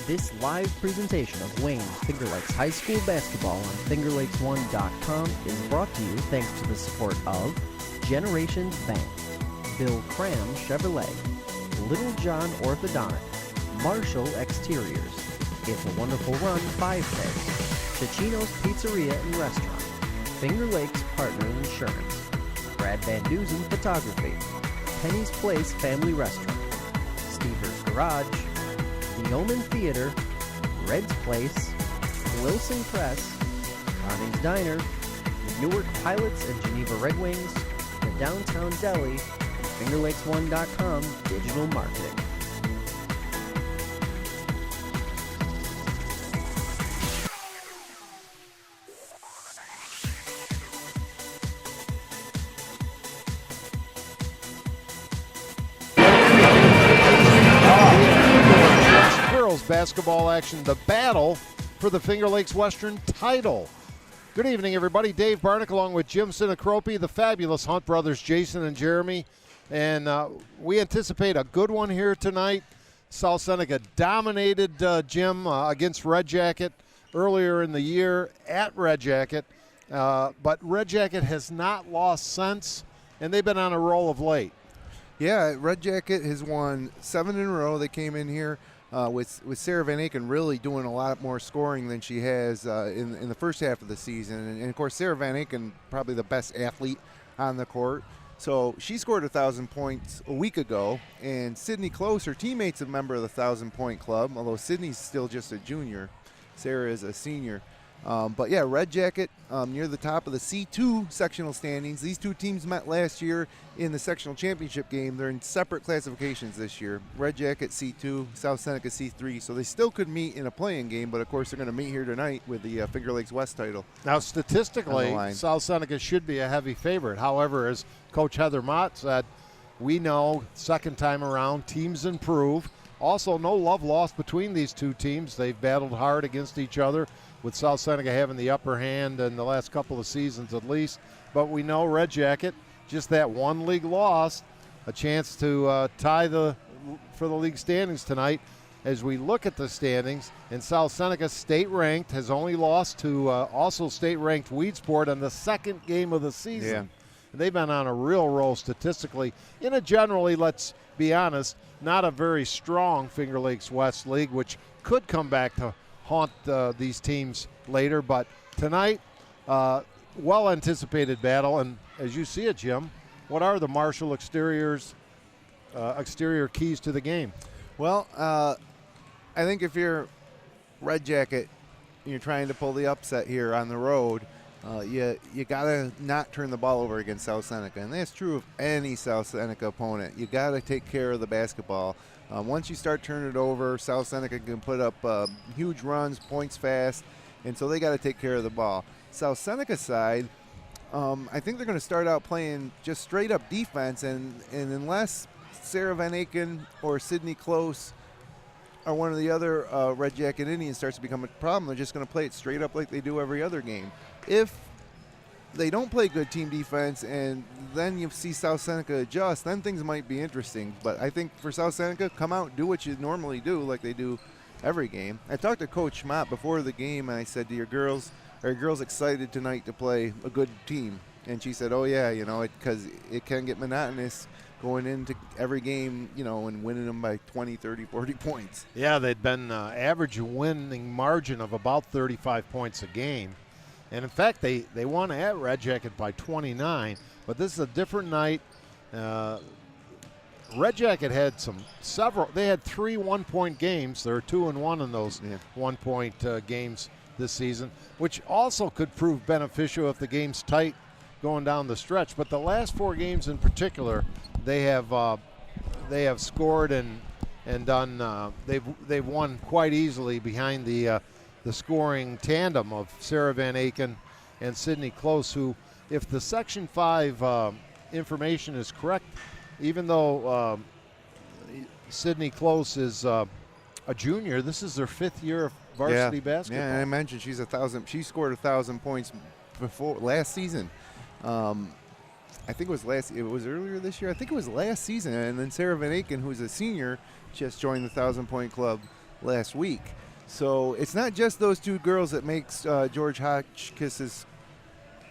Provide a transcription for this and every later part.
This live presentation of Wayne Finger Lakes High School basketball on FingerLakes1.com is brought to you thanks to the support of Generations Bank, Bill Cram Chevrolet, Little John Orthodontic, Marshall Exteriors, It's a Wonderful Run 5K, Cicino's Pizzeria and Restaurant, Finger Lakes Partner Insurance, Brad Van Dusen Photography, Penny's Place Family Restaurant, Stever's Garage, The Omen Theater, Red's Place, Wilson Press, Connie's Diner, the Newark Pilots and Geneva Red Wings, the Downtown Deli, and FingerLakes1.com digital marketing. Basketball action, the battle for the Finger Lakes Western title. Good evening, everybody. Dave Barnick along with Jim Sinicropi, the fabulous Hunt brothers, Jason and Jeremy. And we anticipate a good one here tonight. South Seneca dominated Jim against Red Jacket earlier in the year at Red Jacket. But Red Jacket has not lost since, and they've been on a roll of late. Yeah, Red Jacket has won 7 in a row. They came in here with Sara VanAken really doing a lot more scoring than she has in the first half of the season. And of course, Sara VanAken, probably the best athlete on the court. So she scored 1,000 points a week ago. And Sydney Close, her teammate's a member of the 1,000-point club, although Sydney's still just a junior. Sara is a senior. But yeah, Red Jacket near the top of the C2 sectional standings. These two teams met last year in the sectional championship game. They're in separate classifications this year. Red Jacket C2, South Seneca C3. So they still could meet in a playing game, but of course they're going to meet here tonight with the Finger Lakes West title. Now statistically, South Seneca should be a heavy favorite. However, as Coach Heather Mott said, we know second time around teams improve. Also, no love lost between these two teams. They've battled hard against each other, with South Seneca having the upper hand in the last couple of seasons at least. But we know Red Jacket, just that one league loss, a chance to tie for the league standings tonight. As we look at the standings, and South Seneca, state-ranked, has only lost to also state-ranked Weedsport on the second game of the season. Yeah. And they've been on a real roll statistically in a generally, let's be honest, not a very strong Finger Lakes West League, which could come back to haunt these teams later. But tonight, well-anticipated battle. And as you see it, Jim, what are the Marshall exterior keys to the game? Well, I think if you're Red Jacket, you're trying to pull the upset here on the road, you got to not turn the ball over against South Seneca. And that's true of any South Seneca opponent. You got to take care of the basketball. Once you start turning it over, South Seneca can put up huge runs, points fast, and so they got to take care of the ball. South Seneca side, I think they're going to start out playing just straight-up defense, and unless Sara VanAken or Sydney Close or one of the other Red Jacket Indians starts to become a problem, they're just going to play it straight up like they do every other game. If they don't play good team defense and then you see South Seneca adjust, then things might be interesting. But I think for South Seneca, come out, do what you normally do like they do every game. I talked to Coach Mott before the game, and I said, are your girls excited tonight to play a good team? And she said, oh, yeah, because it can get monotonous going into every game, and winning them by 20, 30, 40 points. Yeah, they'd been average winning margin of about 35 points a game. And, in fact, they won at Red Jacket by 29. But this is a different night. Red Jacket had they had 3 one-point games. There are 2-1 in those one-point games this season, which also could prove beneficial if the game's tight going down the stretch. But the last 4 games in particular, they have scored and done. They've won quite easily behind the scoring tandem of Sara VanAken and Sydney Close, who, if the Section 5 information is correct, even though Sydney Close is a junior, this is their 5th year of varsity basketball. Yeah, and I mentioned she scored 1,000 points before last season. I think it was earlier this year. I think it was last season. And then Sara VanAken, who's a senior, just joined the 1,000-point club last week. So it's not just those two girls that makes George Hotchkiss's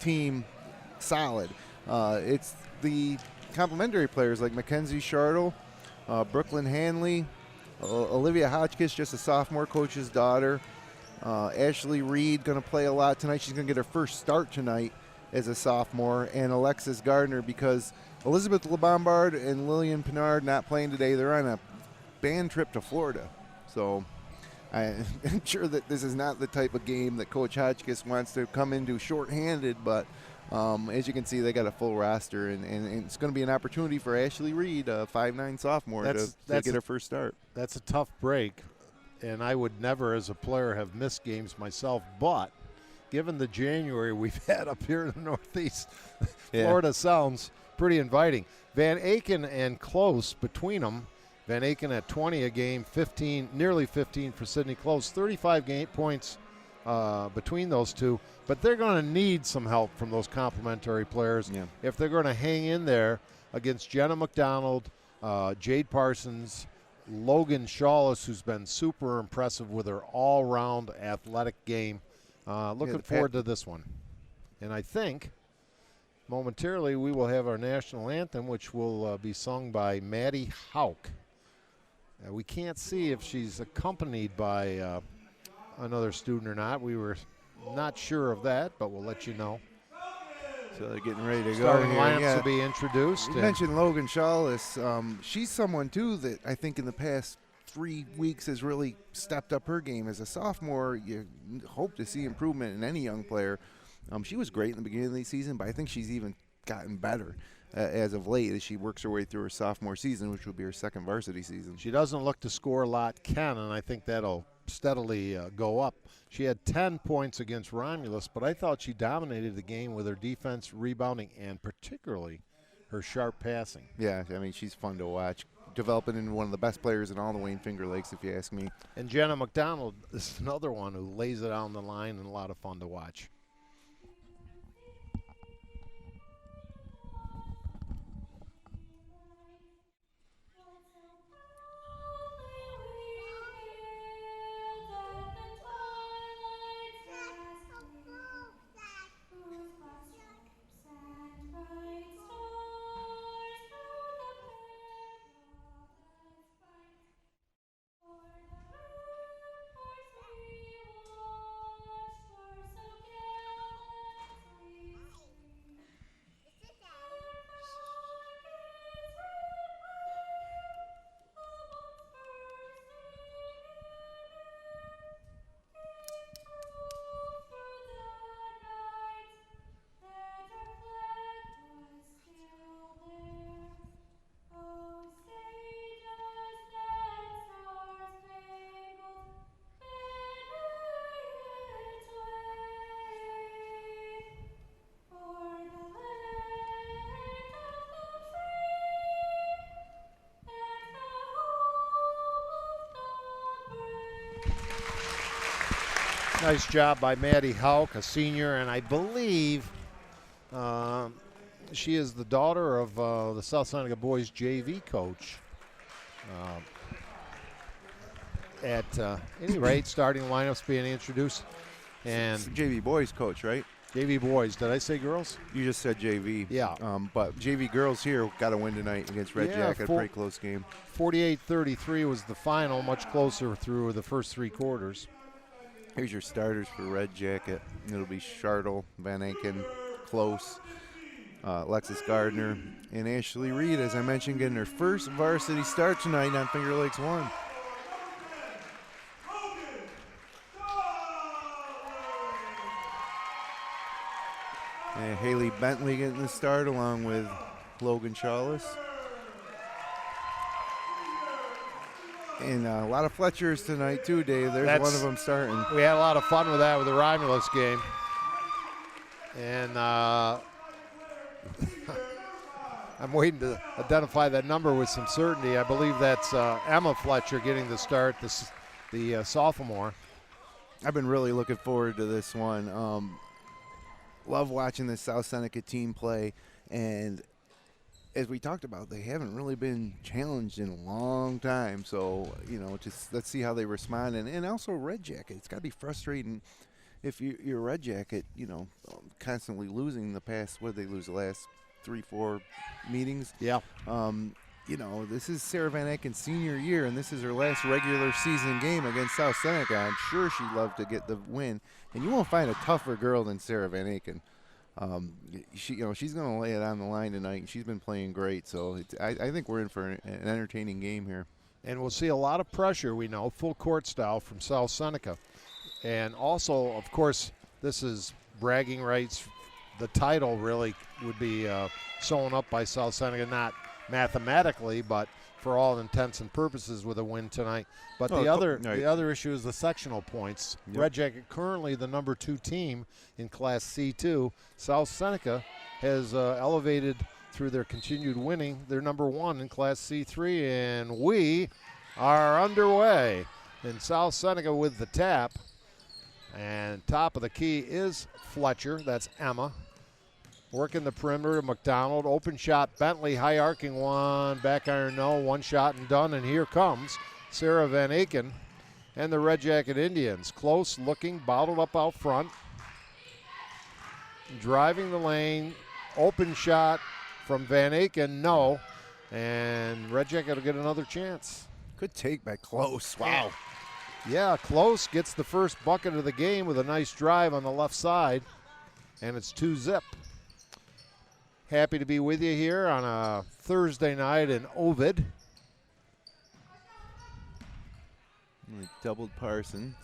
team solid. It's the complementary players like Mackenzie Shartle, Brooklyn Hanley, Olivia Hotchkiss, just a sophomore coach's daughter. Ashley Reed going to play a lot tonight. She's going to get her first start tonight as a sophomore. And Alexis Gardner, because Elizabeth LeBombard and Lillian Pinard not playing today. They're on a band trip to Florida. So I'm sure that this is not the type of game that Coach Hotchkiss wants to come into shorthanded, but as you can see, they got a full roster, and it's going to be an opportunity for Ashley Reed, a 5'9" sophomore, to get her first start. That's a tough break, and I would never as a player have missed games myself, but given the January we've had up here in the Northeast, Florida sounds pretty inviting. VanAken and Close between them. VanAken at 20 a game, 15, nearly 15 for Sydney Close, 35 points between those two. But they're going to need some help from those complementary players if they're going to hang in there against Jenna McDonald, Jade Parsons, Logan Shailis, who's been super impressive with her all-round athletic game. Looking forward to this one. And I think momentarily we will have our national anthem, which will be sung by Maddie Hauk. We can't see if she's accompanied by another student or not. We were not sure of that, but we'll let you know. So they're getting ready to go. Starting lineups will be introduced. You mentioned Logan Shailis. She's someone, too, that I think in the past 3 weeks has really stepped up her game. As a sophomore, you hope to see improvement in any young player. She was great in the beginning of the season, but I think she's even gotten better as of late as she works her way through her sophomore season, which will be her second varsity season. She doesn't look to score a lot, and I think that'll steadily go up. She had 10 points against Romulus, but I thought she dominated the game with her defense, rebounding, and particularly her sharp passing. Yeah, I mean, she's fun to watch. Developing into one of the best players in all the Wayne Finger Lakes, if you ask me. And Jenna McDonald is another one who lays it on the line and a lot of fun to watch. Nice job by Maddie Hauk, a senior, and I believe she is the daughter of the South Seneca boys JV coach. At any rate, starting lineups being introduced. And JV boys coach, right? JV boys. Did I say girls? You just said JV. Yeah. But JV girls here got a win tonight against Red Jacket, a pretty close game. 48-33 was the final, much closer through the first three quarters. Here's your starters for Red Jacket. It'll be Shartle, VanAken, Close, Alexis Gardner, and Ashley Reed, as I mentioned, getting her first varsity start tonight on Finger Lakes 1. And Haley Bentley getting the start along with Logan Shailis. And a lot of Fletchers tonight too, Dave. There's one of them starting. We had a lot of fun with that with the Romulus game. And I'm waiting to identify that number with some certainty. I believe that's Emma Fletcher getting the start, the sophomore. I've been really looking forward to this one. Love watching the South Seneca team play, and as we talked about, they haven't really been challenged in a long time. So, just let's see how they respond. And also Red Jacket. It's got to be frustrating if you're a Red Jacket, constantly losing the past, what did they lose the last 3-4 meetings? Yeah. This is Sara VanAken's senior year, and this is her last regular season game against South Seneca. I'm sure she'd love to get the win. And you won't find a tougher girl than Sara VanAken. She's going to lay it on the line tonight, and she's been playing great. So I think we're in for an entertaining game here. And we'll see a lot of pressure, we know, full court style from South Seneca. And also, of course, this is bragging rights. The title really would be sewn up by South Seneca, not mathematically, but for all intents and purposes with a win tonight. But the other issue is the sectional points. Yep. Red Jacket currently the number 2 team in Class C2. South Seneca has elevated through their continued winning. They're number 1 in Class C3, and we are underway. And South Seneca with the tap. And top of the key is Fletcher. That's Emma. Working the perimeter, McDonald. Open shot, Bentley, high arcing one. Back iron, no. One shot and done. And here comes Sara VanAken and the Red Jacket Indians. Close looking, bottled up out front. Driving the lane. Open shot from VanAken, no. And Red Jacket will get another chance. Good take by Close. Wow. Yeah, Close gets the first bucket of the game with a nice drive on the left side. And it's 2-zip. Happy to be with you here on a Thursday night in Ovid. Doubled Parsons.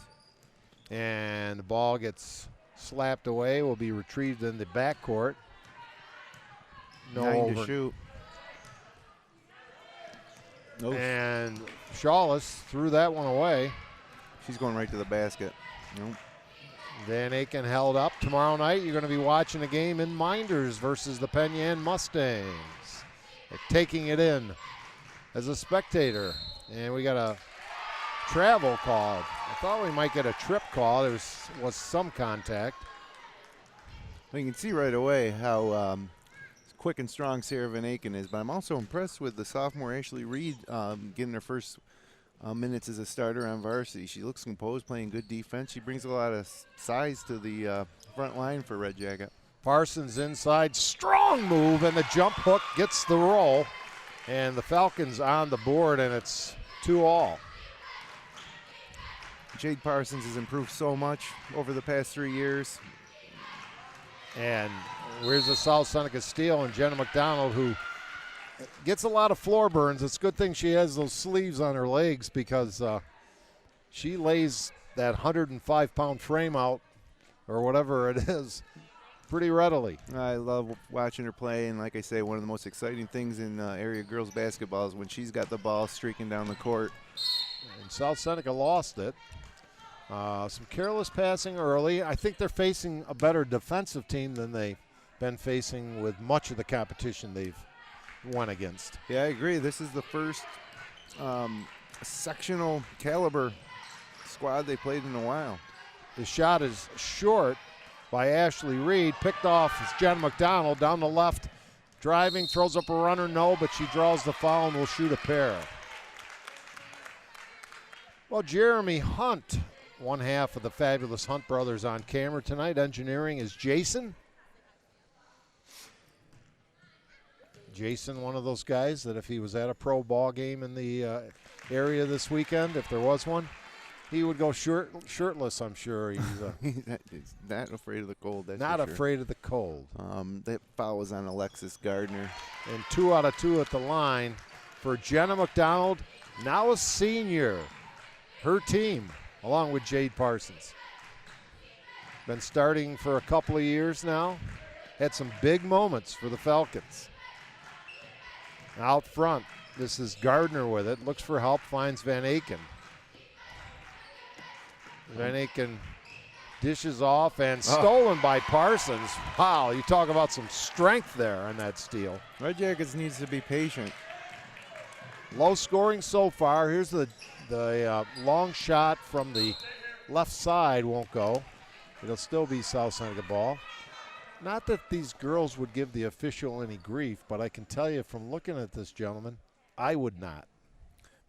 And the ball gets slapped away, will be retrieved in the backcourt. No 9 over. to shoot. And Shailis threw that one away. She's going right to the basket. Nope. VanAken held up. Tomorrow night you're going to be watching a game in Minders versus the Penn Mustangs. They're taking it in as a spectator. And we got a travel call. I thought we might get a trip call. There was some contact. Well, you can see right away how quick and strong Sara VanAken is, but I'm also impressed with the sophomore Ashley Reed getting her first minutes as a starter on varsity. She looks composed, playing good defense. She brings a lot of size to the front line for Red Jacket. Parsons inside, strong move, and the jump hook gets the roll. And the Falcons on the board, and it's 2-all. Jade Parsons has improved so much over the past 3 years. And where's the South Seneca steal, and Jenna McDonald, who gets a lot of floor burns. It's a good thing she has those sleeves on her legs, because she lays that 105-pound frame out, or whatever it is, pretty readily. I love watching her play, and like I say, one of the most exciting things in area girls basketball is when she's got the ball streaking down the court. And South Seneca lost it. Some careless passing early. I think they're facing a better defensive team than they've been facing with much of the competition they've won against. Yeah, I agree. This is the first sectional caliber squad they played in a while. The shot is short by Ashley Reed. Picked off is Jenna McDonald down the left. Driving, throws up a runner, no, but she draws the foul and will shoot a pair. Well, Jeremy Hunt, one half of the fabulous Hunt brothers on camera tonight. Engineering is Jason. Jason, one of those guys that if he was at a pro ball game in the area this weekend, if there was one, he would go shirtless, I'm sure. He's not afraid of the cold. That's not for sure. afraid of the cold. That foul was on Alexis Gardner. And 2 out of 2 at the line for Jenna McDonald, now a senior. Her team, along with Jade Parsons. Been starting for a couple of years now. Had some big moments for the Falcons. Out front, this is Gardner with it. Looks for help, finds VanAken. VanAken dishes off and stolen by Parsons. Wow, you talk about some strength there on that steal. Red Jackets needs to be patient. Low scoring so far. Here's the long shot from the left side, won't go. It'll still be South Seneca ball. Not that these girls would give the official any grief, but I can tell you from looking at this gentleman, I would not.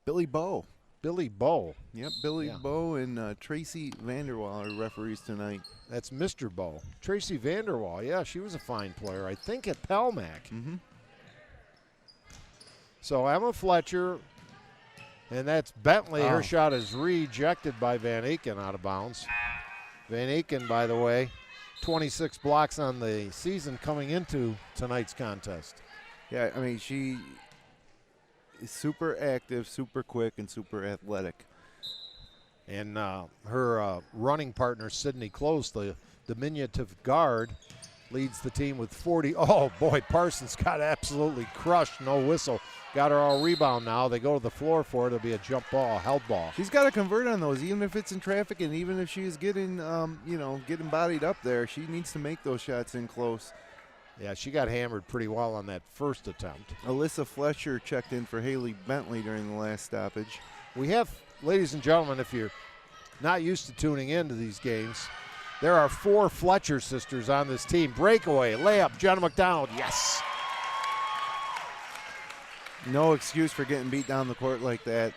Billy Bowe. Billy Bowe. Yep, Billy Bowe and Tracy Vanderwall are referees tonight. That's Mr. Bowe. Tracy Vanderwall, yeah, she was a fine player, I think at Pelmac. Mm-hmm. So Emma Fletcher, and that's Bentley. Her shot is rejected by VanAken out of bounds. VanAken, by the way, 26 blocks on the season coming into tonight's contest. Yeah, I mean, she is super active, super quick, and super athletic. And her running partner, Sydney Close, the diminutive guard, leads the team with 40. Oh, boy, Parsons got absolutely crushed. No whistle. Got her all rebound now. They go to the floor for it. It'll be a jump ball, a held ball. She's got to convert on those, even if it's in traffic and even if she's getting, getting bodied up there. She needs to make those shots in close. Yeah, she got hammered pretty well on that first attempt. Alyssa Fletcher checked in for Haley Bentley during the last stoppage. We have, ladies and gentlemen, if you're not used to tuning into these games, there are 4 Fletcher sisters on this team. Breakaway, layup, Jenna McDonald, yes. No excuse for getting beat down the court like that.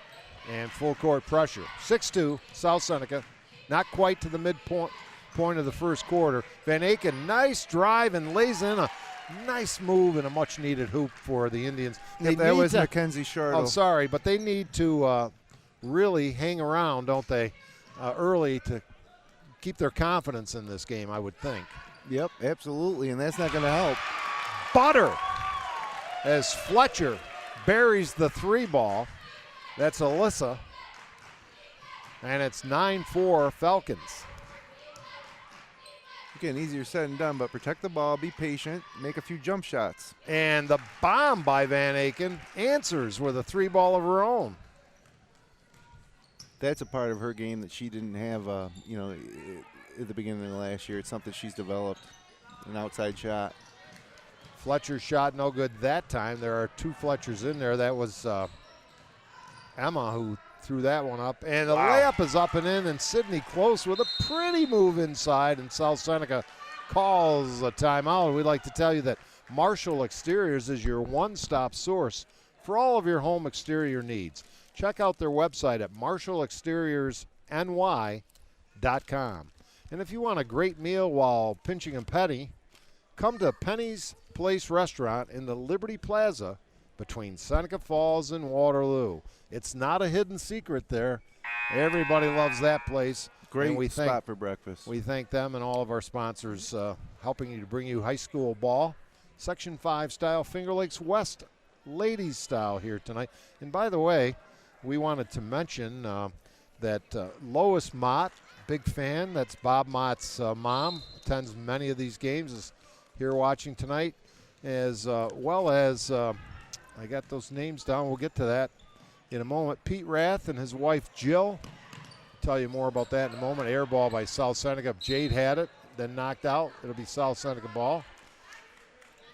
And full court pressure. 6-2, South Seneca. Not quite to the midpoint of the first quarter. VanAken, nice drive and lays in a nice move and a much-needed hoop for the Indians. That was Mackenzie Shartle. Oh, sorry, but they need to really hang around, don't they, early to keep their confidence in this game, I would think. Yep, absolutely, and that's not going to help. Butter as Fletcher buries the 3 ball. That's Alyssa. And it's 9-4 Falcons. Again, easier said than done, but protect the ball, be patient, make a few jump shots. And the bomb by VanAken answers with a 3 ball of her own. That's a part of her game that she didn't have, at the beginning of last year. It's something she's developed, an outside shot. Fletcher's shot no good that time. There are 2 Fletchers in there. That was Emma who threw that one up. And the layup is up and in, and Sydney Close with a pretty move inside, and South Seneca calls a timeout. We'd like to tell you that Marshall Exteriors is your one-stop source for all of your home exterior needs. Check out their website at marshallexteriorsny.com. And if you want a great meal while pinching a penny, come to Penny's Place Restaurant in the Liberty Plaza between Seneca Falls and Waterloo. It's not a hidden secret there. Everybody loves that place. Great spot for breakfast. We thank them and all of our sponsors helping you to bring you high school ball. Section 5 style, Finger Lakes West ladies style here tonight. And by the way, we wanted to mention that Lois Mott, big fan, that's Bob Mott's mom, attends many of these games, is here watching tonight, as well as, I got those names down, we'll get to that in a moment. Pete Rath and his wife Jill, tell you more about that in a moment. Air ball by South Seneca. Jade had it, then knocked out. It'll be South Seneca ball.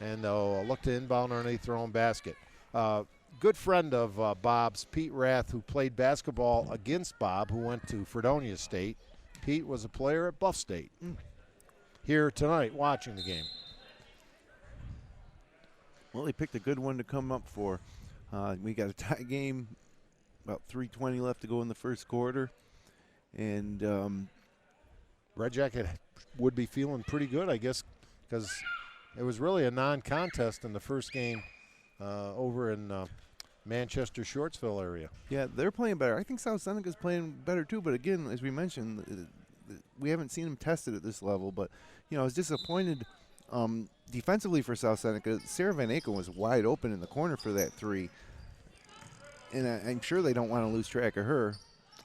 And they'll look to inbound underneath their own basket. Good friend of Bob's, Pete Rath, who played basketball against Bob, who went to Fredonia State. Pete was a player at Buff State. Here tonight watching the game. Well, he picked a good one to come up for. We got a tie game, about 3:20 left to go in the first quarter. And Red Jacket would be feeling pretty good, I guess, because it was really a non-contest in the first game over in Manchester, Shortsville area. Yeah, they're playing better. I think South Seneca's playing better too, but again, as we mentioned, we haven't seen them tested at this level. But, I was disappointed defensively for South Seneca. Sara VanAken was wide open in the corner for that 3. And I'm sure they don't want to lose track of her.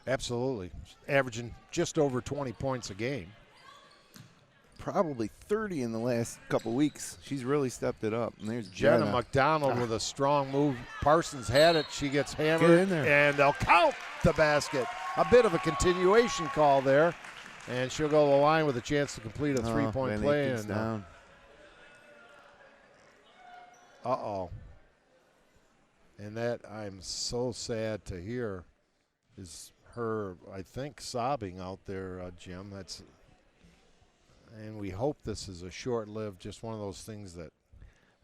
Absolutely. Averaging just over 20 points a game. Probably 30 in the last couple weeks. She's really stepped it up. And there's Jenna McDonald with a strong move. Parsons had it. She gets hammered. Get in there. And they'll count the basket. A bit of a continuation call there. And she'll go to the line with a chance to complete a 3-point play. And down. Uh-oh. And that I'm so sad to hear is her, I think, sobbing out there, Jim. and we hope this is a short-lived, just one of those things that.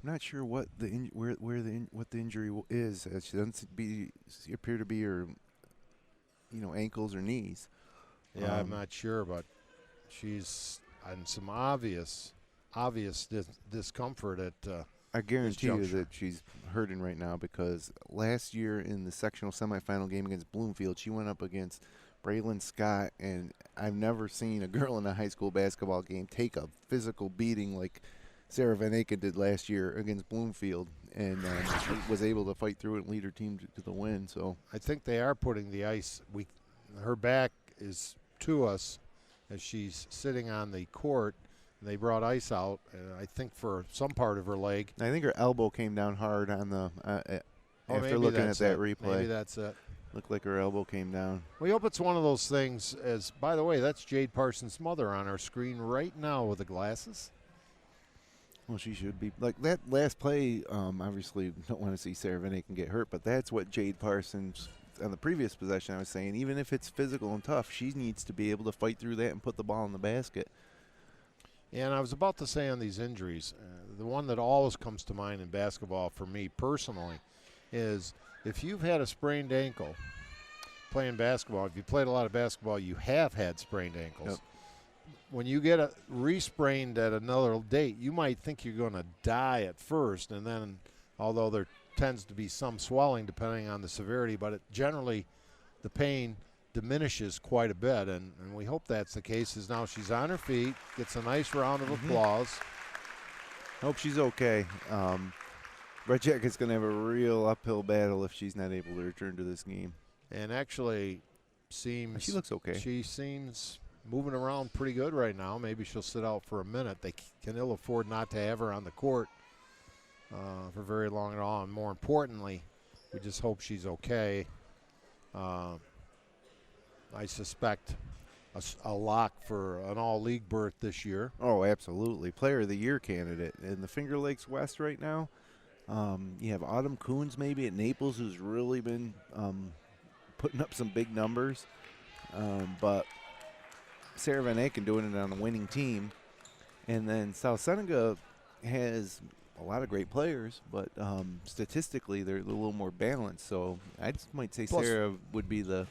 I'm not sure what what the injury is. It doesn't appear to be her, ankles or knees. Yeah, I'm not sure, but she's on some obvious discomfort at. I guarantee you that she's hurting right now, because last year in the sectional semifinal game against Bloomfield, she went up against Braylon Scott, and I've never seen a girl in a high school basketball game take a physical beating like Sara VanAken did last year against Bloomfield, and she was able to fight through it and lead her team to the win. So I think they are putting the ice. Her back is to us as she's sitting on the court. They brought ice out, I think, for some part of her leg. I think her elbow came down hard on the after looking at that replay. Maybe that's it. Looked like her elbow came down. We hope it's one of those things. As by the way, that's Jade Parsons' mother on our screen right now with the glasses. Well, she should be. Like that last play, obviously don't want to see Sara VanAken get hurt, but that's what Jade Parsons, on the previous possession, I was saying, even if it's physical and tough, she needs to be able to fight through that and put the ball in the basket. Yeah, and I was about to say on these injuries, the one that always comes to mind in basketball for me personally is if you've had a sprained ankle playing basketball, if you played a lot of basketball, you have had sprained ankles. Yep. When you get re-sprained at another date, you might think you're going to die at first, and then although there tends to be some swelling depending on the severity, but generally the pain diminishes quite a bit, and we hope that's the case. As now she's on her feet, gets a nice round of applause. Hope she's okay. Red Jacket's going to have a real uphill battle if she's not able to return to this game. And actually she looks okay. She seems moving around pretty good right now. Maybe she'll sit out for a minute. They can ill afford not to have her on the court for very long at all, and more importantly, we just hope she's okay. I suspect a lock for an all-league berth this year. Oh, absolutely. Player of the Year candidate. In the Finger Lakes West right now, you have Autumn Coons maybe at Naples, who's really been putting up some big numbers. But Sara VanAken doing it on a winning team. And then South Seneca has a lot of great players, but statistically they're a little more balanced. So I just might say Sara would be the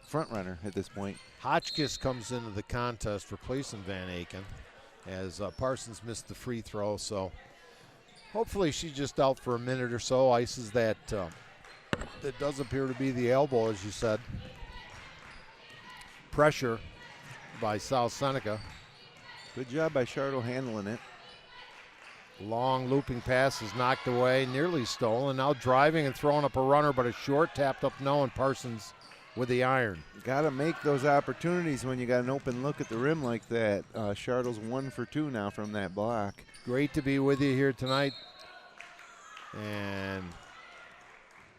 front runner at this point. Hotchkiss comes into the contest replacing VanAken as Parsons missed the free throw, so hopefully she's just out for a minute or so. Ices that that does appear to be the elbow, as you said. Pressure by South Seneca. Good job by Shardo handling it. Long looping pass is knocked away, nearly stolen. Now driving and throwing up a runner, but a short tapped up no, and Parsons with the iron. Got to make those opportunities when you got an open look at the rim like that. Shardo's 1 for 2 now from that block. Great to be with you here tonight. And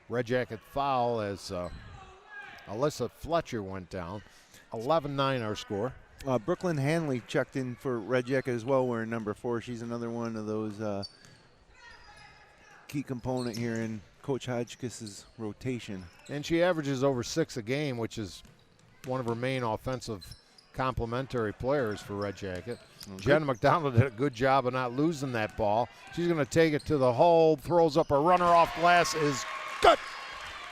Red Jacket foul as Alyssa Fletcher went down. 11-9 our score. Brooklyn Hanley checked in for Red Jacket as well, wearing number 4. She's another one of those key component here in Coach Hotchkiss's rotation. And she averages over 6 a game, which is one of her main offensive complementary players for Red Jacket. Jenna McDonald did a good job of not losing that ball. She's going to take it to the hole, throws up a runner off glass, is good.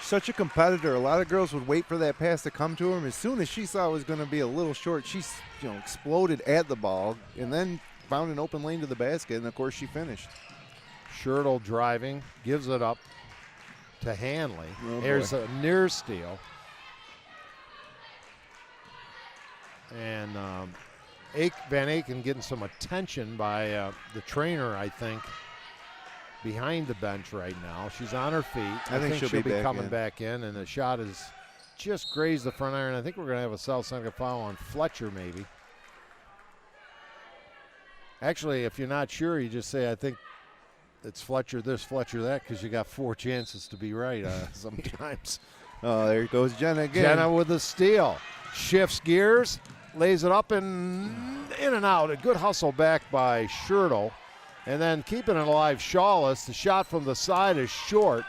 Such a competitor. A lot of girls would wait for that pass to come to her. As soon as she saw it was going to be a little short, she exploded at the ball and then found an open lane to the basket, and of course she finished. Schertle driving, gives it up to Hanley. Oh, there's a near steal. And VanAken getting some attention by the trainer, I think, behind the bench right now. She's on her feet. I think she'll be coming back in, and the shot is just grazed the front iron. I think we're going to have a South Seneca foul on Fletcher maybe. Actually, if you're not sure, you just say, I think it's Fletcher this, Fletcher that, because you got 4 chances to be right sometimes. Oh, there goes Jenna again. Jenna with the steal. Shifts gears, lays it up and in and out. A good hustle back by Schertle. And then keeping it alive, Shailis. The shot from the side is short.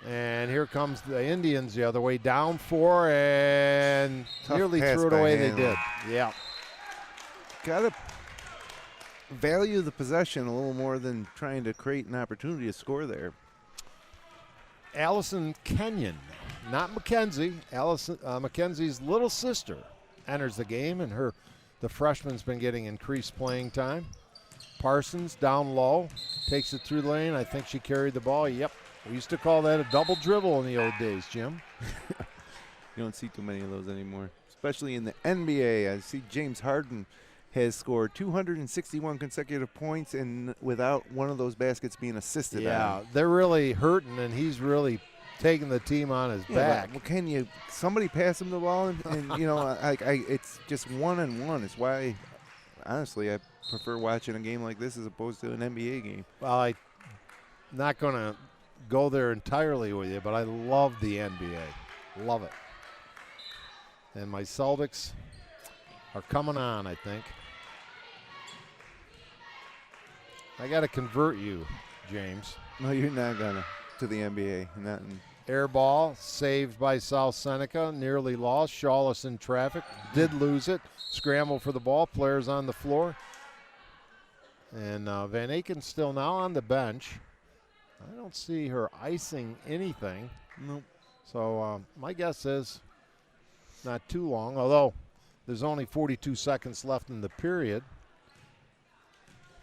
And here comes the Indians the other way, down 4, and Tough nearly pass threw it by away. Hanley. They did. Yeah. got to value the possession a little more than trying to create an opportunity to score there. Allison Kenyon, not Mackenzie. Mackenzie's little sister enters the game, and the freshman's been getting increased playing time. Parsons down low, takes it through the lane. I think she carried the ball. Yep, we used to call that a double dribble in the old days, Jim. You don't see too many of those anymore, especially in the NBA. I see James Harden has scored 261 consecutive points and without one of those baskets being assisted. Yeah, they're really hurting, and he's really taking the team on his back. Well, can somebody pass him the ball? And you know, it's just 1-on-1. It's why, honestly, I prefer watching a game like this as opposed to an NBA game. Well, I'm not going to go there entirely with you, but I love the NBA. Love it. And my Celtics are coming on, I think. I got to convert you, James. No, you're not going to the NBA. Air ball saved by South Seneca. Nearly lost. Shailis in traffic. Did lose it. Scramble for the ball. Players on the floor. And VanAken still now on the bench. I don't see her icing anything. Nope. So my guess is not too long, although there's only 42 seconds left in the period.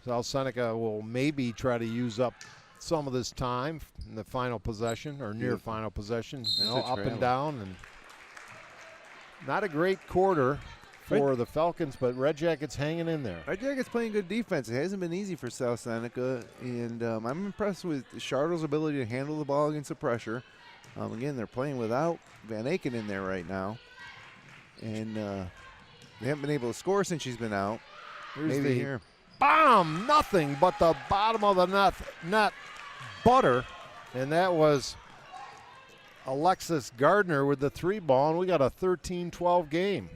South Seneca will maybe try to use up some of this time in the final possession or near final possession. Up and down, and not a great quarter for the Falcons, but Red Jackets hanging in there. Red Jackets playing good defense. It hasn't been easy for South Seneca, and I'm impressed with Charlo's ability to handle the ball against the pressure. Again, they're playing without VanAken in there right now, and they haven't been able to score since she's been out. Maybe here. Bomb, nothing but the bottom of the net butter, and that was Alexis Gardner with the 3 ball, and we got a 13-12 game.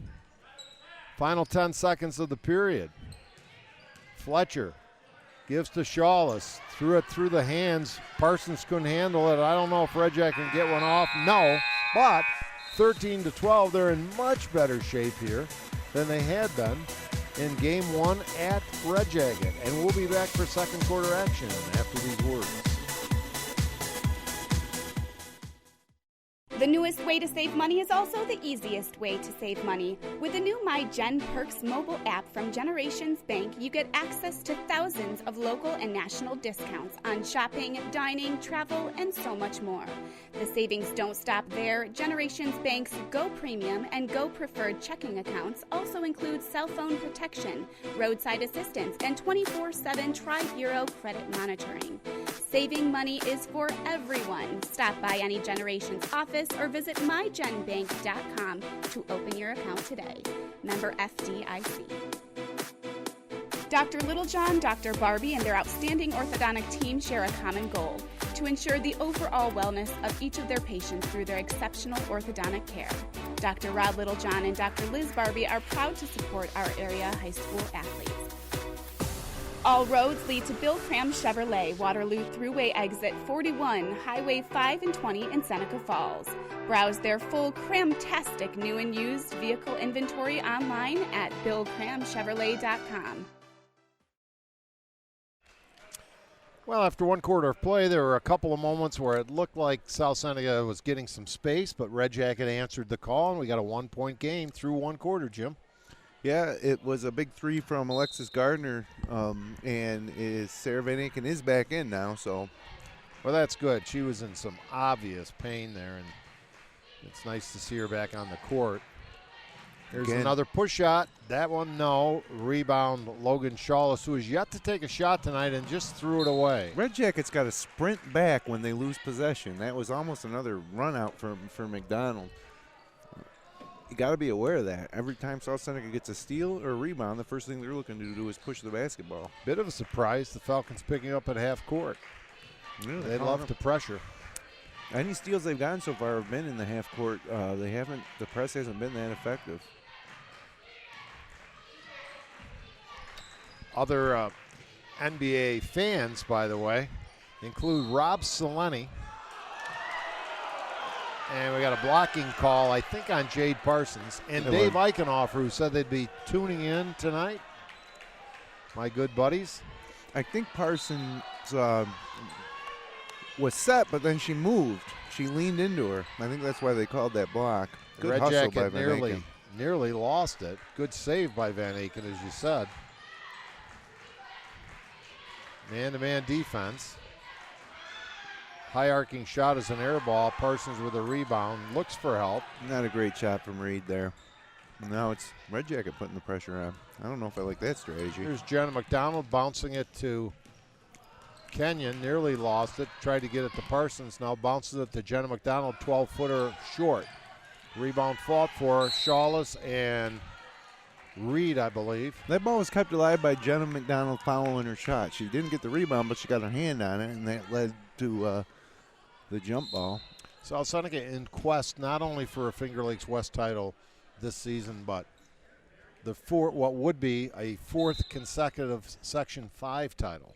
Final 10 seconds of the period. Fletcher gives to Shailis, threw it through the hands. Parsons couldn't handle it. I don't know if Red Jacket can get one off. No, but 13-12, they're in much better shape here than they had been in game 1 at Red Jacket. And we'll be back for second quarter action after these words. The newest way to save money is also the easiest way to save money. With the new My Gen Perks mobile app from Generations Bank, you get access to thousands of local and national discounts on shopping, dining, travel, and so much more. The savings don't stop there. Generations Bank's Go Premium and Go Preferred checking accounts also include cell phone protection, roadside assistance, and 24/7 Tri-Bureau credit monitoring. Saving money is for everyone. Stop by any Generations office or visit mygenbank.com to open your account today. Member FDIC. Dr. Littlejohn, Dr. Barbie, and their outstanding orthodontic team share a common goal: to ensure the overall wellness of each of their patients through their exceptional orthodontic care. Dr. Rod Littlejohn and Dr. Liz Barbie are proud to support our area high school athletes. All roads lead to Bill Cram Chevrolet, Waterloo Thruway Exit 41, Highway 5 and 20 in Seneca Falls. Browse their full Cram-tastic new and used vehicle inventory online at BillCramChevrolet.com. Well, after one quarter of play, there were a couple of moments where it looked like South Seneca was getting some space, but Red Jacket answered the call, and we got a 1-point game through one quarter, Jim. Yeah, it was a big 3 from Alexis Gardner, and Sara VanAken is back in now. So, well, that's good. She was in some obvious pain there, and it's nice to see her back on the court. Here's another push shot. That one, no. Rebound, Logan Shailis, who has yet to take a shot tonight and just threw it away. Red Jackets got to sprint back when they lose possession. That was almost another run out for McDonald. You got to be aware of that. Every time South Seneca gets a steal or a rebound, the first thing they're looking to do is push the basketball. Bit of a surprise, the Falcons picking up at half court. Really? They love to pressure. Any steals they've gotten so far have been in the half court. The press hasn't been that effective. Other NBA fans, by the way, include Rob Seleni. And we got a blocking call, I think, on Jade Parsons. And Dave Eichenhofer, who said they'd be tuning in tonight. my good buddies. I think Parsons was set, but then she moved. She leaned into her. I think that's why they called that block. The Good Red hustle by Jacket VanAken. nearly lost it. Good save by VanAken, as you said. Man-to-man defense. High arcing shot is an air ball. Parsons with a rebound. Looks for help. Not a great shot from Reed there. Now it's Red Jacket putting the pressure on. I don't know if I like that strategy. Here's Jenna McDonald bouncing it to Kenyon. Nearly lost it. Tried to get it to Parsons. Now bounces it to Jenna McDonald. 12-footer short. Rebound fought for Shailis and Reed, I believe. That ball was kept alive by Jenna McDonald following her shot. She didn't get the rebound, but she got her hand on it, and that led to the jump ball. South Seneca in quest not only for a Finger Lakes West title this season, but what would be a 4th consecutive Section 5 title.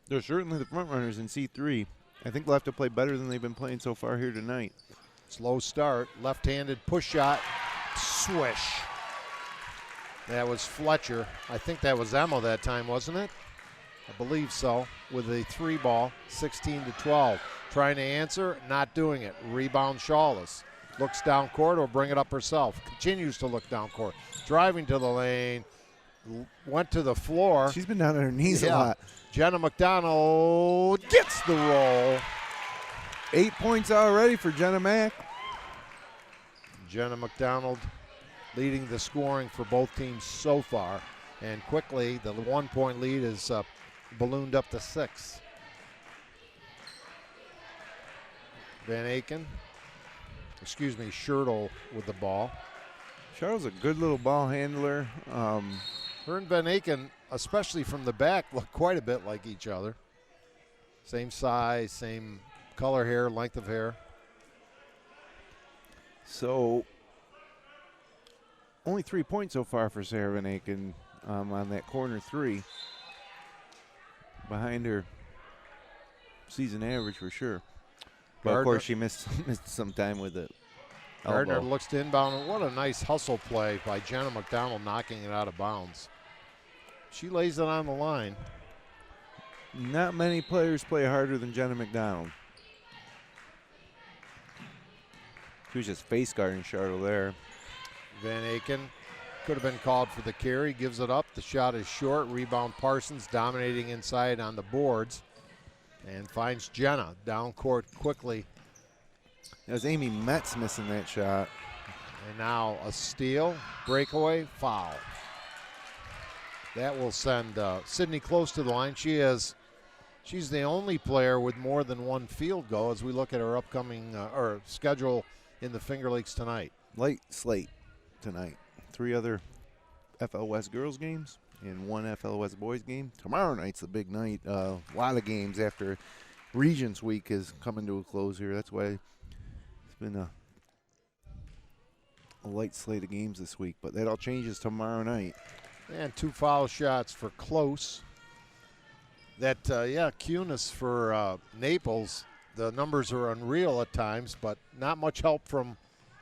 They're certainly the front runners in C3. I think they'll have to play better than they've been playing so far here tonight. Slow start, left-handed push shot, swish. That was Fletcher. I think that was Emma that time, wasn't it? I believe so, with a 3-ball, 16-12. Trying to answer, not doing it. Rebound Shailis. Looks down court or bring it up herself. Continues to look down court. Driving to the lane. Went to the floor. She's been down on her knees a lot. Jenna McDonald gets the roll. 8 points already for Jenna Mac. Jenna McDonald leading the scoring for both teams so far. And quickly, the 1-point lead is ballooned up to 6. Schertl with the ball. Schertl's a good little ball handler. Her and VanAken, especially from the back, look quite a bit like each other. Same size, same color hair, length of hair. So, only 3 points so far for Sara VanAken on that corner 3. Behind her season average for sure. But of course, she missed some time with it. Gardner looks to inbound. What a nice hustle play by Jenna McDonald, knocking it out of bounds. She lays it on the line. Not many players play harder than Jenna McDonald. She was just face guarding Schertl there. VanAken could have been called for the carry. Gives it up. The shot is short. Rebound Parsons dominating inside on the boards. And finds Jenna down court quickly. That was Amy Metz missing that shot. And now a steal, breakaway, foul. That will send Sydney close to the line. She's the only player with more than one field goal as we look at her upcoming or schedule in the Finger Lakes tonight. Light slate tonight. 3 other FL West girls games and 1 FL West boys game. Tomorrow night's the big night. A lot of games after Regents Week is coming to a close here. That's why it's been a light slate of games this week. But that all changes tomorrow night. And 2 foul shots for Close. That, Cunis for Naples. The numbers are unreal at times, but not much help from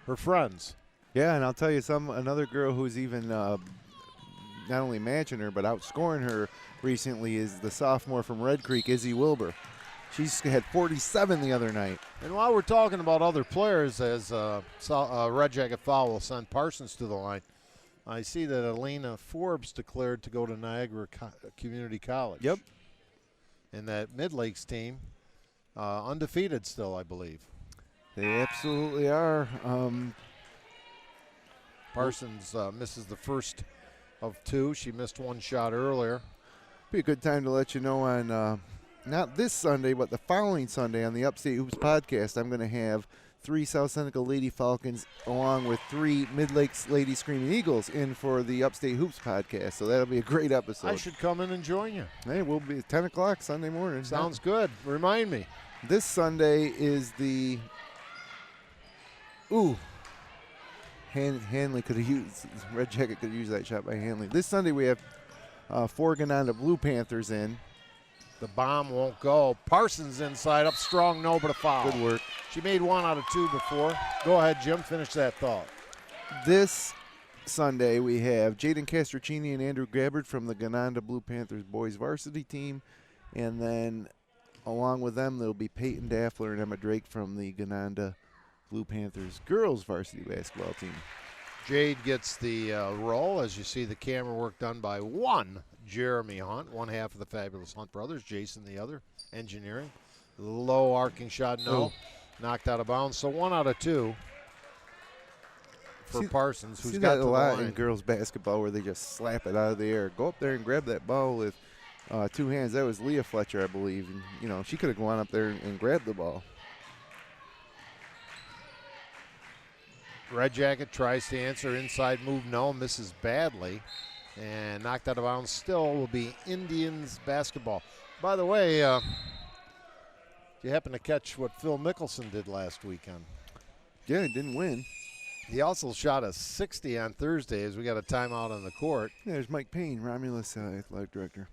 her friends. Yeah, and I'll tell you another girl who's even not only matching her but outscoring her recently is the sophomore from Red Creek, Izzy Wilbur. She's had 47 the other night. And while we're talking about other players, as Red Jacket foul will send Parsons to the line, I see that Elena Forbes declared to go to Niagara Community College. Yep. And that Mid-Lakes team, undefeated still, I believe. They absolutely are. Parsons misses the first of 2. She missed 1 shot earlier. Be a good time to let you know on not this Sunday, but the following Sunday on the Upstate Hoops podcast, I'm going to have 3 South Seneca Lady Falcons along with 3 Mid-Lakes Lady Screaming Eagles in for the Upstate Hoops podcast. So that'll be a great episode. I should come in and join you. Hey, we'll be at 10 o'clock Sunday morning. Sounds good. Remind me. This Sunday is the Hanley could have used, Red Jacket could have used that shot by Hanley. This Sunday we have Forgan Blue Panthers in. The bomb won't go. Parsons inside, up strong, no, but a foul. Good work. She made 1 out of 2 before. Go ahead, Jim, finish that thought. This Sunday, we have Jaden Castrocini and Andrew Gabbard from the Gananda Blue Panthers boys varsity team. And then along with them, there'll be Peyton Daffler and Emma Drake from the Gananda Blue Panthers girls varsity basketball team. Jade gets the roll, as you see the camera work done by one Jeremy Hunt, one half of the fabulous Hunt brothers, Jason the other, engineering. Low arcing shot, no. Knocked out of bounds, so 1 out of 2 for Parsons, who's got that to a lot the line. in girls basketball where they just slap it out of the air. Go up there and grab that ball with 2 hands. That was Leah Fletcher, I believe. And, you know, she could have gone up there and grabbed the ball. Red Jacket tries to answer, inside move, no, misses badly. And knocked out of bounds, still will be Indians basketball. By the way, do you happen to catch what Phil Mickelson did last weekend? Yeah, he didn't win. He also shot a 60 on Thursday as we got a timeout on the court. Yeah, there's Mike Payne, Romulus athletic director.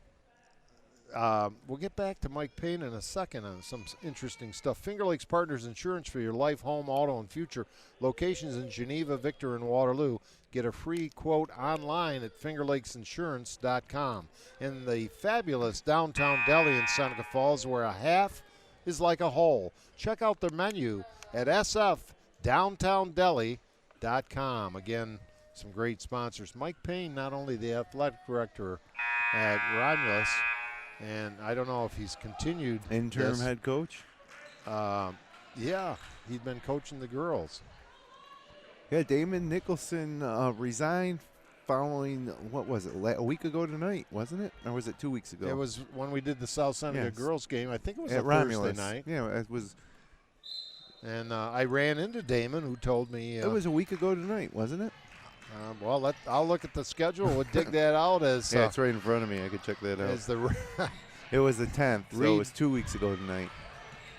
We'll get back to Mike Payne in a second on some interesting stuff. Finger Lakes Partners Insurance for your life, home, auto, and future. Locations in Geneva, Victor, and Waterloo. Get a free quote online at fingerlakesinsurance.com. In the fabulous downtown deli in Seneca Falls, where a half is like a whole. Check out their menu at sfdowntowndeli.com. Again, some great sponsors. Mike Payne, not only the athletic director at Romulus, and I don't know if he's continued. Interim head coach? Yeah, he'd been coaching the girls. Yeah, Damon Nicholson resigned following, what was it, a week ago tonight, wasn't it? Or was it 2 weeks ago? It was when we did the South Seneca girls game. I think it was at a Romulus. Thursday night. Yeah, it was. And I ran into Damon, who told me. It was a week ago tonight, wasn't it? Well, I'll look at the schedule. We'll dig that out as. Yeah, it's right in front of me. I could check that out. As the it was the 10th, so it was 2 weeks ago tonight.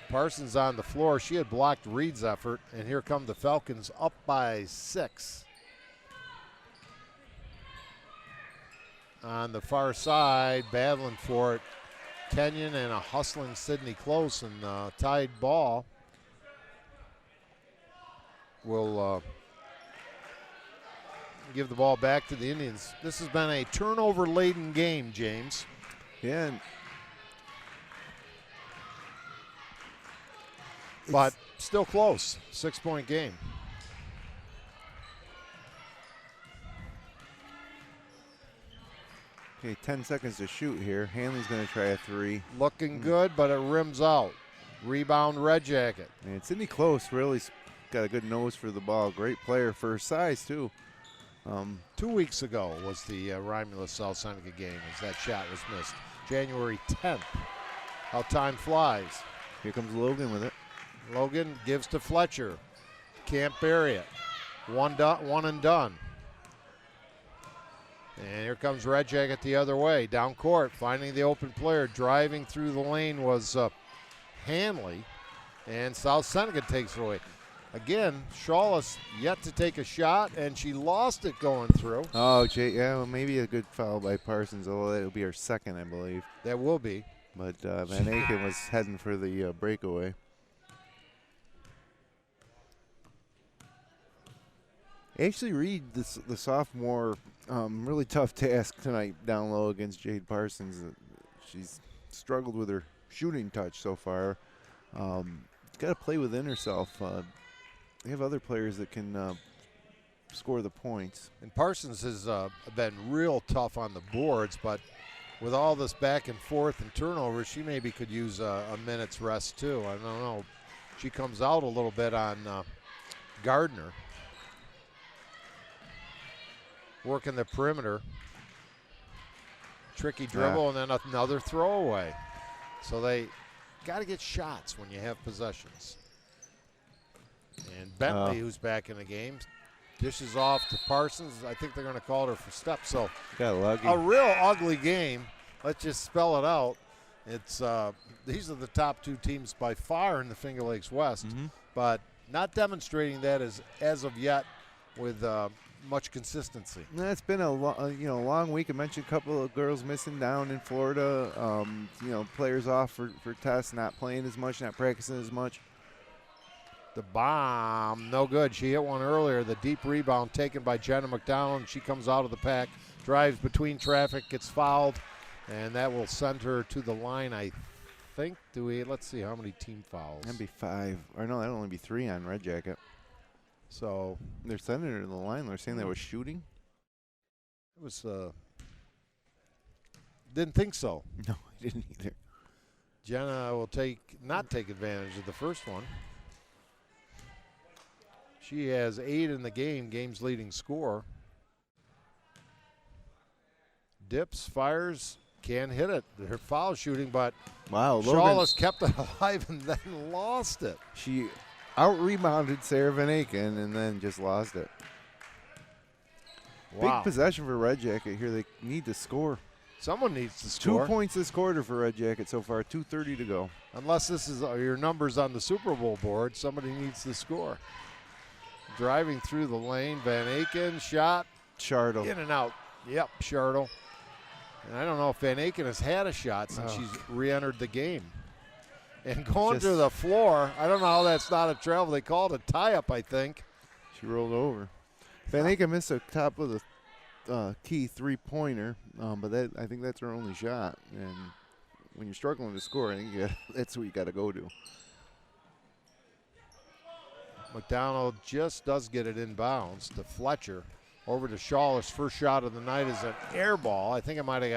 Parsons on the floor. She had blocked Reed's effort, and here come the Falcons up by 6. On the far side, battling for it, Kenyon and a hustling Sydney Close, and tied ball will give the ball back to the Indians. This has been a turnover-laden game, James. Yeah. But still close. 6-point game. Okay, 10 seconds to shoot here. Hanley's going to try a 3. Looking good, but it rims out. Rebound, Red Jacket. And Sydney Close really got a good nose for the ball. Great player for her size, too. 2 weeks ago was the Romulus South Seneca game as that shot was missed. January 10th. How time flies. Here comes Logan with it. Logan gives to Fletcher. Can't bury it. One and done. And here comes Red Jacket the other way. Down court, finding the open player. Driving through the lane was Hanley. And South Seneca takes it away. Again, Shailis yet to take a shot, and she lost it going through. Oh, yeah, well, maybe a good foul by Parsons, although that'll be her second, I believe. That will be. But VanAken was heading for the breakaway. Ashley Reed, the sophomore, really tough task tonight down low against Jade Parsons. She's struggled with her shooting touch so far. Got to play within herself. They have other players that can score the points. And Parsons has been real tough on the boards, but with all this back and forth and turnovers, she maybe could use a minute's rest too. I don't know. She comes out a little bit on Gardner. Working the perimeter. Tricky dribble and then another throwaway. So they got to get shots when you have possessions. And Bentley, who's back in the game, dishes off to Parsons. I think they're going to call her for steps. So a real ugly game. Let's just spell it out. It's these are the top 2 teams by far in the Finger Lakes West, but not demonstrating that as of yet with much consistency. It's been a long week. I mentioned a couple of girls missing down in Florida. Players off for tests, not playing as much, not practicing as much. The bomb, no good. She hit one earlier. The deep rebound taken by Jenna McDonald. She comes out of the pack, drives between traffic, gets fouled, and that will send her to the line, I think. Let's see how many team fouls. That'd be 5. Or no, that'd only be 3 on Red Jacket. So they're sending her to the line. They're saying they was shooting. It was, didn't think so. No, I didn't either. Jenna will not take advantage of the first one. She has 8 in the game, game's leading score. Dips, fires, can't hit it. Her foul shooting, but wow, Shailis kept it alive and then lost it. She out-rebounded Sara VanAken and then just lost it. Wow. Big possession for Red Jacket here. They need to score. Someone needs to score. 2 points this quarter for Red Jacket so far, 2:30 to go. Unless this is your numbers on the Super Bowl board, somebody needs to score. Driving through the lane, VanAken, shot. Shartle. In and out. Yep, Shartle. And I don't know if VanAken has had a shot since she's re-entered the game. And going to the floor, I don't know how that's not a travel. They called a tie-up, I think. She rolled over. VanAken missed the top of the key three-pointer, but I think that's her only shot. And when you're struggling to score, I think that's what you got to go to. McDonald just does get it inbounds to Fletcher. Over to Shailis. First shot of the night is an air ball. I think Reed might have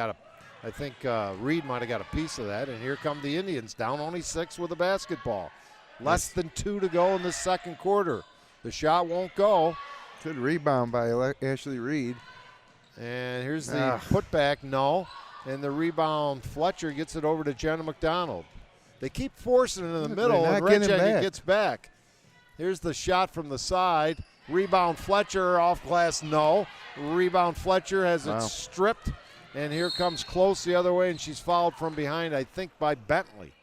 got a piece of that. And here come the Indians, down only 6 with a basketball. Less than 2 to go in the second quarter. The shot won't go. Good rebound by Ashley Reed. And here's the putback, no. And the rebound, Fletcher gets it over to Jenna McDonald. They keep forcing it in the middle, and Red Jacket gets back. Here's the shot from the side. Rebound Fletcher, off glass, no. Rebound Fletcher has it stripped. And here comes Close the other way, and she's fouled from behind, I think, by Bentley.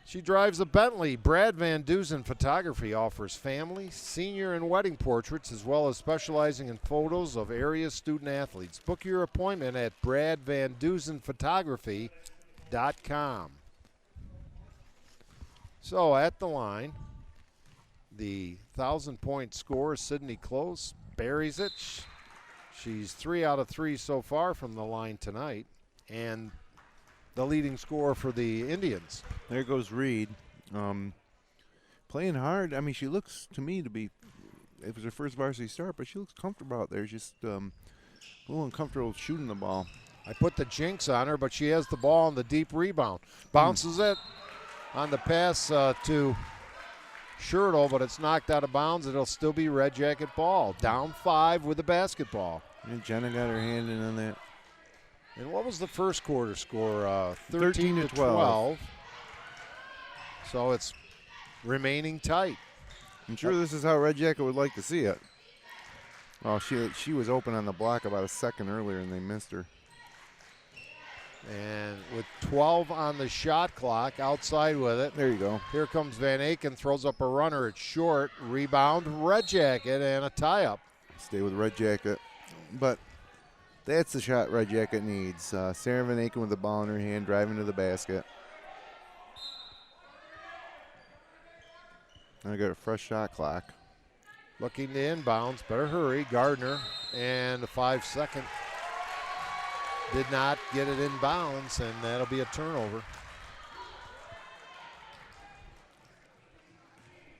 She drives a Bentley. Brad Van Dusen Photography offers family, senior, and wedding portraits, as well as specializing in photos of area student athletes. Book your appointment at bradvandusenphotography.com. So at the line, the 1,000-point scorer, Sydney Close, buries it. She's 3 out of 3 so far from the line tonight, and the leading scorer for the Indians. There goes Reed. Playing hard. I mean, she looks to me to be, it was her first varsity start, but she looks comfortable out there. Just a little uncomfortable shooting the ball. I put the jinx on her, but she has the ball on the deep rebound. Bounces it on the pass to Schertle, but it's knocked out of bounds. It'll still be Red Jacket ball. Down 5 with the basketball. And Jenna got her hand in on that. And what was the first quarter score? 13 to 12. So it's remaining tight. I'm sure this is how Red Jacket would like to see it. Oh, she was open on the block about a second earlier, and they missed her. And with 12 on the shot clock, outside with it. There you go. Here comes VanAken, throws up a runner. It's short. Rebound, Red Jacket, and a tie-up. Stay with Red Jacket. But that's the shot Red Jacket needs. Sara VanAken with the ball in her hand, driving to the basket. I got a fresh shot clock. Looking to inbounds. Better hurry. Gardner. And a 5-second. Did not get it in bounds, and that'll be a turnover.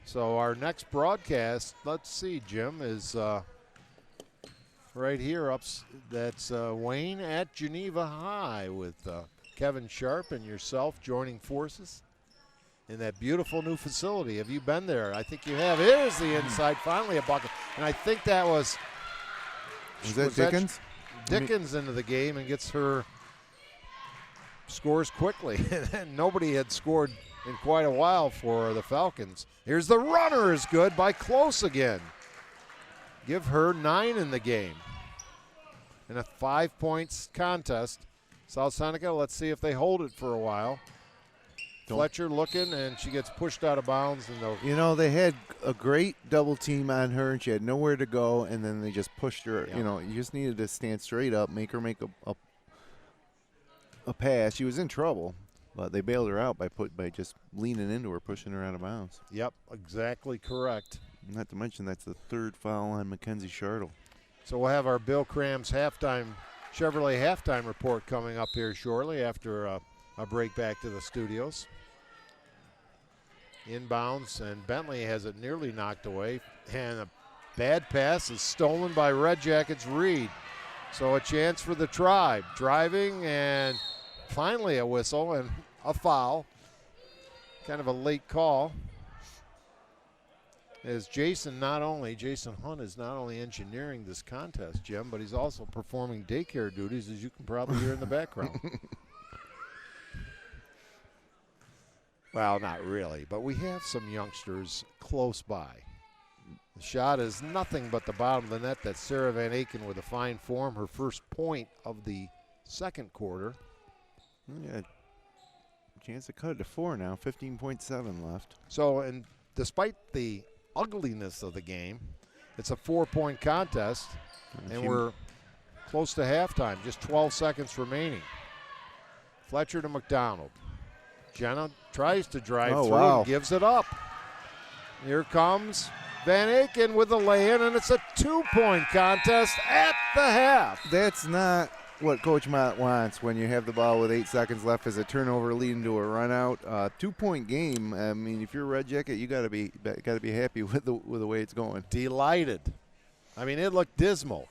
So our next broadcast, let's see, Jim, is right here. That's Wayne at Geneva High with Kevin Sharp and yourself joining forces in that beautiful new facility. Have you been there? I think you have. Here's the inside, finally a bucket. And I think that was that Dickens? Dickens into the game and gets her scores quickly. And nobody had scored in quite a while for the Falcons. Here's the runner, is good by Close again. Give her 9 in the game. In a 5 points contest. South Seneca, let's see if they hold it for a while. Fletcher looking, and she gets pushed out of bounds. And they had a great double team on her, and she had nowhere to go, and then they just pushed her. Yeah. You just needed to stand straight up, make her make a pass. She was in trouble. But they bailed her out by just leaning into her, pushing her out of bounds. Yep, exactly correct. Not to mention that's the third foul on Mackenzie Shartle. So we'll have our Bill Cram's Chevrolet halftime report coming up here shortly after a break back to the studios. Inbounds, and Bentley has it nearly knocked away. And a bad pass is stolen by Red Jackets' Reed. So a chance for the Tribe. Driving, and finally a whistle and a foul. Kind of a late call. As Jason Hunt is not only engineering this contest, Jim, but he's also performing daycare duties, as you can probably hear in the background. Well, not really, but we have some youngsters close by. The shot is nothing but the bottom of the net. That's Sara VanAken with a fine form, her first point of the second quarter. Yeah, chance to cut it to 4 now, 15.7 left. So, and despite the ugliness of the game, it's a 4-point contest, and we're close to halftime, just 12 seconds remaining. Fletcher to McDonald. Jenna tries to drive through and gives it up. Here comes VanAken with the lay-in, and it's a 2-point contest at the half. That's not what Coach Mott wants when you have the ball with 8 seconds left as a turnover leading to a run out. 2-point game. I mean, if you're a Red Jacket, you got to be happy with the way it's going. Delighted. I mean, it looked dismal.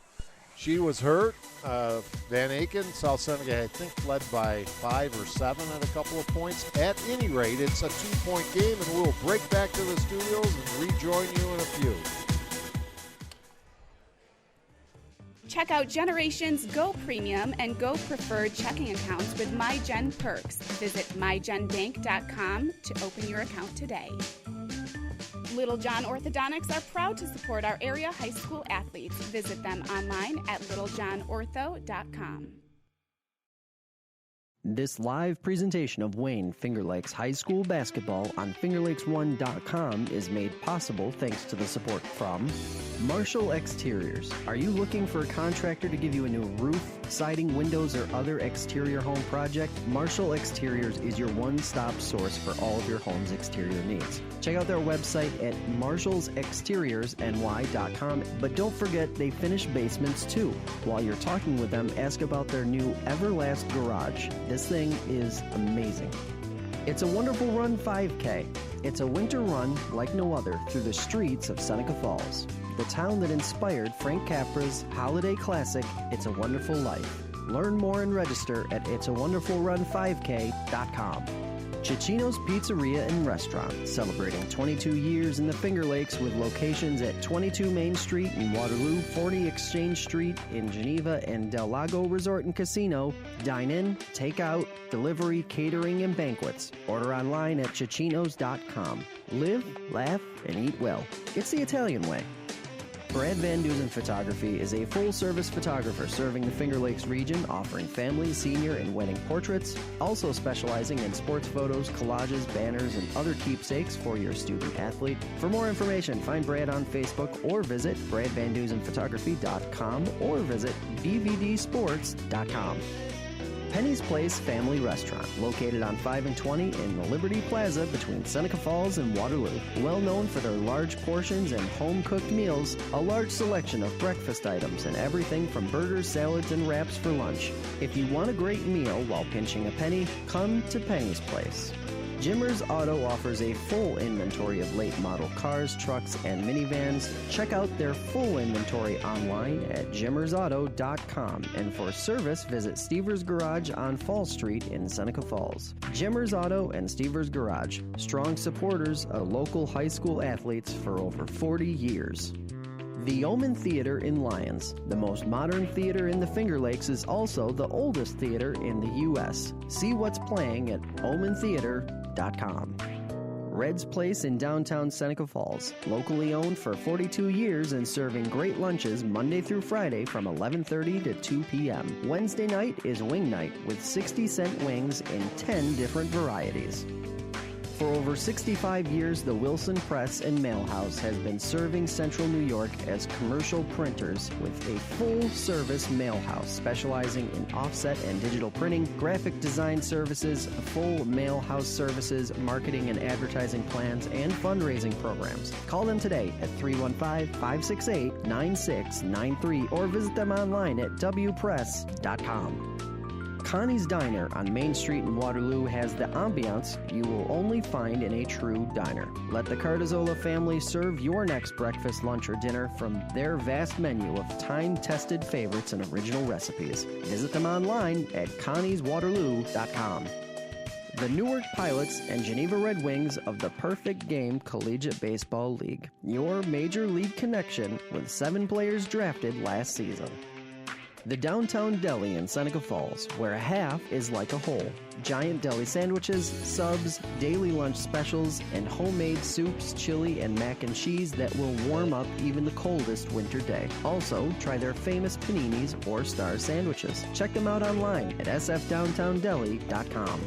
She was hurt. VanAken, South Seneca, I think, led by 5 or 7 at a couple of points. At any rate, it's a 2-point game, and we'll break back to the studios and rejoin you in a few. Check out Generations Go Premium and Go Preferred checking accounts with MyGen Perks. Visit mygenbank.com to open your account today. Little John Orthodontics are proud to support our area high school athletes. Visit them online at littlejohnortho.com. This live presentation of Wayne Finger Lakes High School basketball on fingerlakes1.com is made possible thanks to the support from Marshall Exteriors. Are you looking for a contractor to give you a new roof, siding, windows, or other exterior home project? Marshall Exteriors is your one-stop source for all of your home's exterior needs. Check out their website at marshallsexteriorsny.com, but don't forget they finish basements too. While you're talking with them, ask about their new Everlast Garage. This thing is amazing. It's a Wonderful Run 5K. It's a winter run like no other through the streets of Seneca Falls, the town that inspired Frank Capra's holiday classic, It's a Wonderful Life. Learn more and register at itsawonderfulrun5k.com. Cicino's Pizzeria and Restaurant, celebrating 22 years in the Finger Lakes with locations at 22 Main Street in Waterloo, 40 Exchange Street in Geneva, and Del Lago Resort and Casino. Dine in, take out, delivery, catering, and banquets. Order online at cicinos.com. Live, laugh, and eat well. It's the Italian way. Brad Van Dusen Photography is a full-service photographer serving the Finger Lakes region, offering family, senior, and wedding portraits, also specializing in sports photos, collages, banners, and other keepsakes for your student-athlete. For more information, find Brad on Facebook or visit bradvandusenphotography.com or visit bvdsports.com. Penny's Place Family Restaurant, located on 5 and 20 in the Liberty Plaza between Seneca Falls and Waterloo. Well known for their large portions and home-cooked meals, a large selection of breakfast items, and everything from burgers, salads, and wraps for lunch. If you want a great meal while pinching a penny, come to Penny's Place. Jimmer's Auto offers a full inventory of late model cars, trucks, and minivans. Check out their full inventory online at jimmersauto.com. And for service, visit Stever's Garage on Fall Street in Seneca Falls. Jimmer's Auto and Stever's Garage, strong supporters of local high school athletes for over 40 years. The Omen Theater in Lyons, the most modern theater in the Finger Lakes, is also the oldest theater in the U.S. See what's playing at omentheater.com. Red's Place in downtown Seneca Falls, locally owned for 42 years and serving great lunches Monday through Friday from 11:30 to 2 p.m. Wednesday night is wing night with 60-cent wings in 10 different varieties. For over 65 years, the Wilson Press and Mail House has been serving Central New York as commercial printers with a full-service mail house specializing in offset and digital printing, graphic design services, full mail house services, marketing and advertising plans, and fundraising programs. Call them today at 315-568-9693 or visit them online at wpress.com. Connie's Diner on Main Street in Waterloo has the ambiance you will only find in a true diner. Let the Cardazola family serve your next breakfast, lunch, or dinner from their vast menu of time-tested favorites and original recipes. Visit them online at connieswaterloo.com. The Newark Pilots and Geneva Red Wings of the Perfect Game Collegiate Baseball League. Your major league connection with 7 players drafted last season. The Downtown Deli in Seneca Falls, where a half is like a whole. Giant deli sandwiches, subs, daily lunch specials, and homemade soups, chili, and mac and cheese that will warm up even the coldest winter day. Also, try their famous paninis or star sandwiches. Check them out online at sfdowntowndeli.com.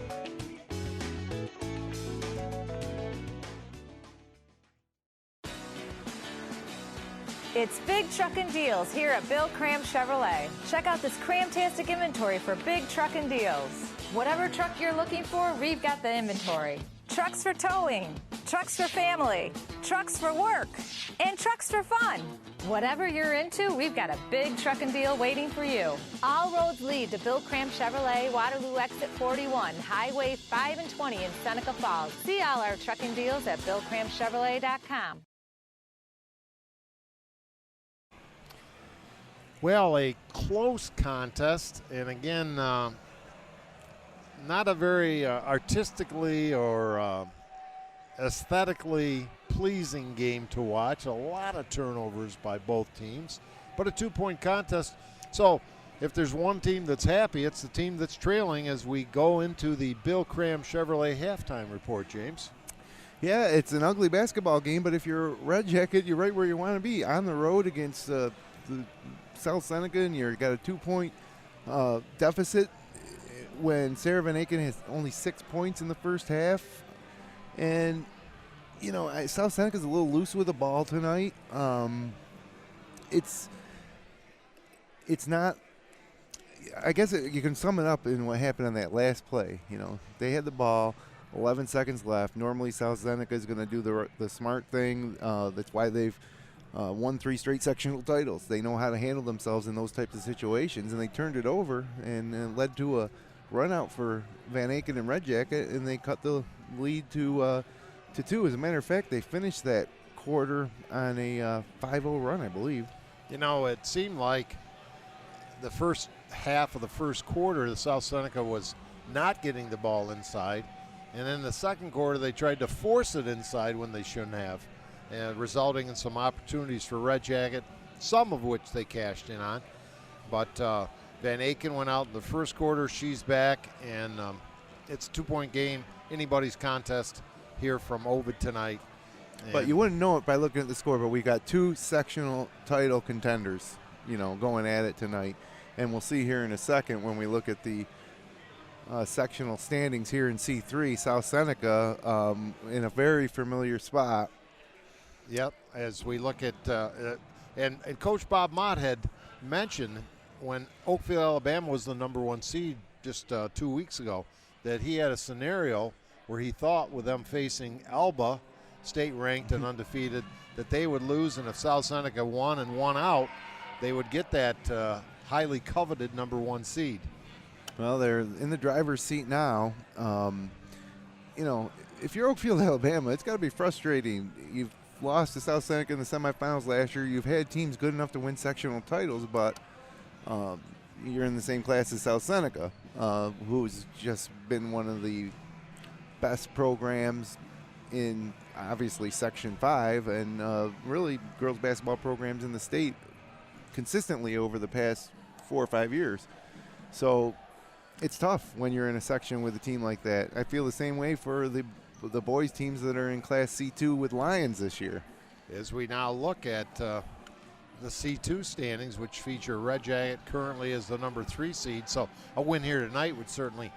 It's Big Truckin' Deals here at Bill Cram Chevrolet. Check out this cram-tastic inventory for big truckin' deals. Whatever truck you're looking for, we've got the inventory. Trucks for towing, trucks for family, trucks for work, and trucks for fun. Whatever you're into, we've got a big truckin' deal waiting for you. All roads lead to Bill Cram Chevrolet, Waterloo Exit 41, Highway 5 and 20 in Seneca Falls. See all our truckin' deals at BillCramChevrolet.com. Well, a close contest, and again, not a very artistically or aesthetically pleasing game to watch. A lot of turnovers by both teams, but a 2-point contest. So if there's one team that's happy, it's the team that's trailing as we go into the Bill Cram Chevrolet halftime report, James. Yeah, it's an ugly basketball game, but if you're Red Jacket, you're right where you want to be, on the road against the South Seneca, and you've got a 2-point deficit when Sara VanAken has only 6 points in the first half. And, you know, South Seneca's a little loose with the ball tonight. It's not – I guess you can sum it up in what happened on that last play. You know, they had the ball, 11 seconds left. Normally South Seneca is going to do the smart thing. That's why they've won 3 straight sectional titles. They know how to handle themselves in those types of situations, and they turned it over and led to a run out for VanAken and Red Jacket, and they cut the lead to 2. As a matter of fact, they finished that quarter on a 5-0 run, I believe. You know, it seemed like the first half of the first quarter, the South Seneca was not getting the ball inside, and in the second quarter they tried to force it inside when they shouldn't have, resulting in some opportunities for Red Jacket, some of which they cashed in on. But VanAken went out in the first quarter. She's back, and it's a 2-point game. Anybody's contest here from Ovid tonight. But you wouldn't know it by looking at the score, but we got 2 sectional title contenders, you know, going at it tonight. And we'll see here in a second when we look at the sectional standings here in C3, South Seneca in a very familiar spot. Yep, as we look at, and Coach Bob Mott had mentioned when Oakville, Alabama was the #1 seed just 2 weeks ago, that he had a scenario where he thought with them facing Alba, state-ranked and undefeated, that they would lose, and if South Seneca won and won out, they would get that highly coveted #1 seed. Well, they're in the driver's seat now. You know, if you're Oakfield, Alabama, it's got to be frustrating. You've lost to South Seneca in the semifinals last year. You've had teams good enough to win sectional titles, but you're in the same class as South Seneca, who's just been one of the best programs in, obviously, Section 5 and really girls basketball programs in the state consistently over the past 4 or 5 years. So it's tough when you're in a section with a team like that. I feel the same way for the boys teams that are in Class C2 with Lions this year. As we now look at the C2 standings, which feature Red Jacket currently as the #3 seed, so a win here tonight would certainly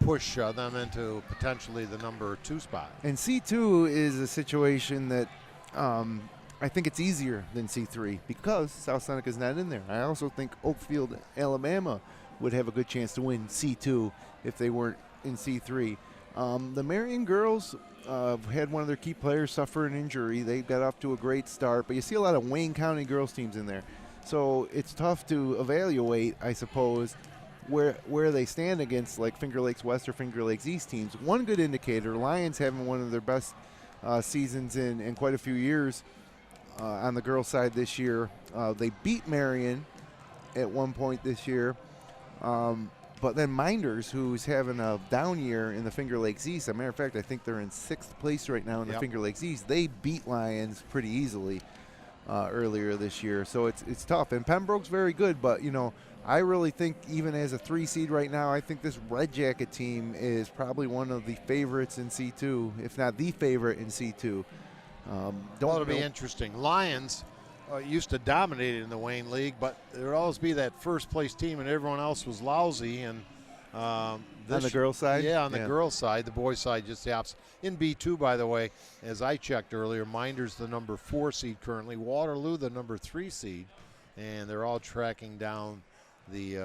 push them into potentially the number 2 spot. And C2 is a situation that I think it's easier than C3 because South Seneca's not in there. I also think Oakfield, Alabama would have a good chance to win C2 if they weren't in C3. The Marion girls had one of their key players suffer an injury. They got off to a great start, but you see a lot of Wayne County girls teams in there. So it's tough to evaluate, I suppose, where they stand against like Finger Lakes West or Finger Lakes East teams. One good indicator, Lions having one of their best seasons in quite a few years on the girls' side this year. They beat Marion at one point this year. But then Minders, who's having a down year in the Finger Lakes East, as a matter of fact, I think they're in 6th place right now in the Finger Lakes East. They beat Lions pretty easily earlier this year. So it's tough. And Pembroke's very good, but, you know, I really think even as a 3 seed right now, I think this Red Jacket team is probably one of the favorites in C2, if not the favorite in C2. It'll be interesting. Lions used to dominate in the Wayne League, but there would always be that first place team and everyone else was lousy. And on the girls' side? Yeah, on the girls' side. The boys' side just the opposite. In B2, by the way, as I checked earlier, Minders the number 4 seed currently, Waterloo the number 3 seed, and they're all tracking down the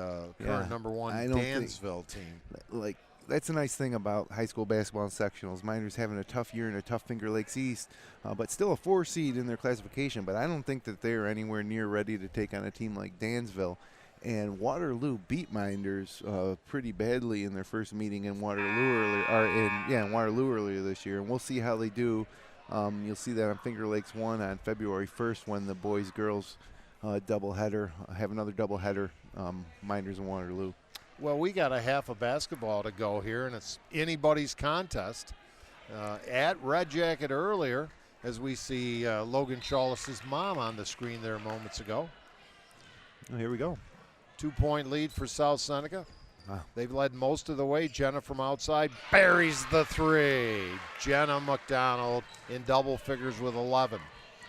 current number 1 Dansville team. Like, that's a nice thing about high school basketball and sectionals. Minders having a tough year in a tough Finger Lakes East, but still a 4 seed in their classification. But I don't think that they're anywhere near ready to take on a team like Dansville. And Waterloo beat Minders pretty badly in their first meeting in Waterloo earlier this year. And we'll see how they do. You'll see that on Finger Lakes 1 on February 1st when the boys-girls doubleheader have another doubleheader, Minders and Waterloo. Well, we got a half of basketball to go here, and it's anybody's contest. At Red Jacket earlier, as we see Logan Shailis' mom on the screen there moments ago. Oh, here we go. 2-point lead for South Seneca. Wow. They've led most of the way. Jenna from outside buries the 3. Jenna McDonald in double figures with 11.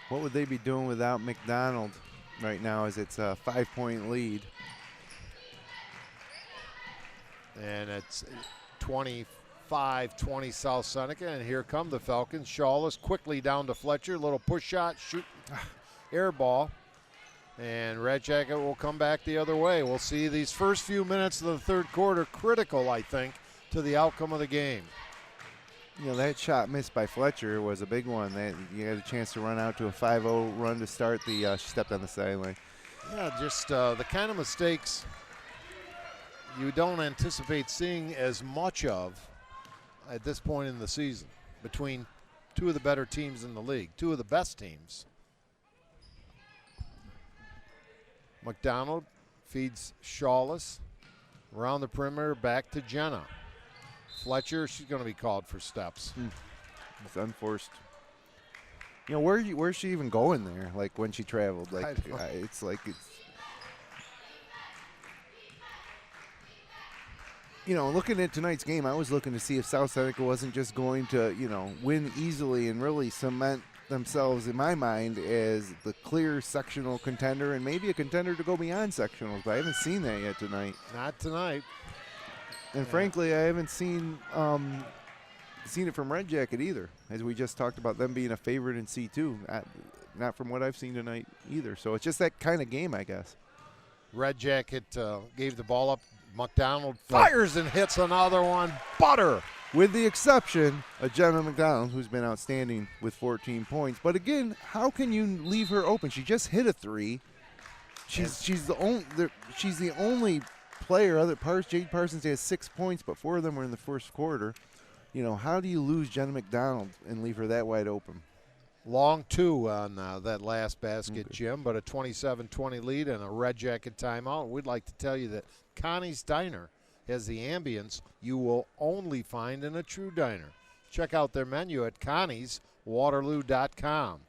What would they be doing without McDonald right now as it's a 5-point lead? And it's 25-20 South Seneca, and here come the Falcons. Shailis quickly down to Fletcher, little push shot, shoot, air ball, and Red Jacket will come back the other way. We'll see these first few minutes of the third quarter critical, I think, to the outcome of the game. You know, that shot missed by Fletcher was a big one. You had a chance to run out to a 5-0 run to start the she stepped on the sideline. Yeah, just the kind of mistakes you don't anticipate seeing as much of at this point in the season between two of the better teams in the league, two of the best teams. McDonald feeds Shailis around the perimeter, back to Jenna. Fletcher, she's going to be called for steps. It's unforced. You know, where's she even going there? Like when she traveled, like it's. You know, looking at tonight's game, I was looking to see if South Seneca wasn't just going to, you know, win easily and really cement themselves, in my mind, as the clear sectional contender and maybe a contender to go beyond sectionals. But I haven't seen that yet tonight. Not tonight. And frankly, I haven't seen it from Red Jacket either, as we just talked about them being a favorite in C2. Not from what I've seen tonight either. So it's just that kind of game, I guess. Red Jacket gave the ball up. McDonald fires and hits another one. Butter. With the exception of Jenna McDonald, who's been outstanding with 14 points. But again, how can you leave her open? She just hit a 3. She's the only player. Jade Parsons has 6 points, but 4 of them were in the first quarter. You know, how do you lose Jenna McDonald and leave her that wide open? Long 2 on that last basket, Jim, but a 27-20 lead and a Red Jacket timeout. We'd like to tell you that Connie's Diner has the ambience you will only find in a true diner. Check out their menu at connieswaterloo.com.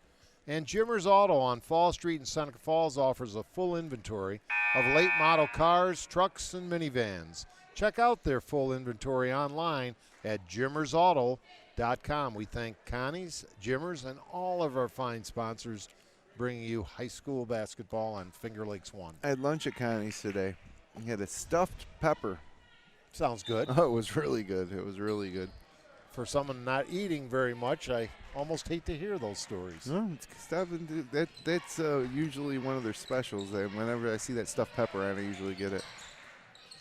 And Jimmer's Auto on Fall Street in Seneca Falls offers a full inventory of late model cars, trucks, and minivans. Check out their full inventory online at jimmersauto.com. We thank Connie's, Jimmers, and all of our fine sponsors bringing you high school basketball on Finger Lakes 1. I had lunch at Connie's today. We had a stuffed pepper Sounds good. Oh, it was really good. It was really good. For someone not eating very much, I almost hate to hear those stories. No, that's usually one of their specials. Whenever I see that stuffed pepper on it, I usually get it.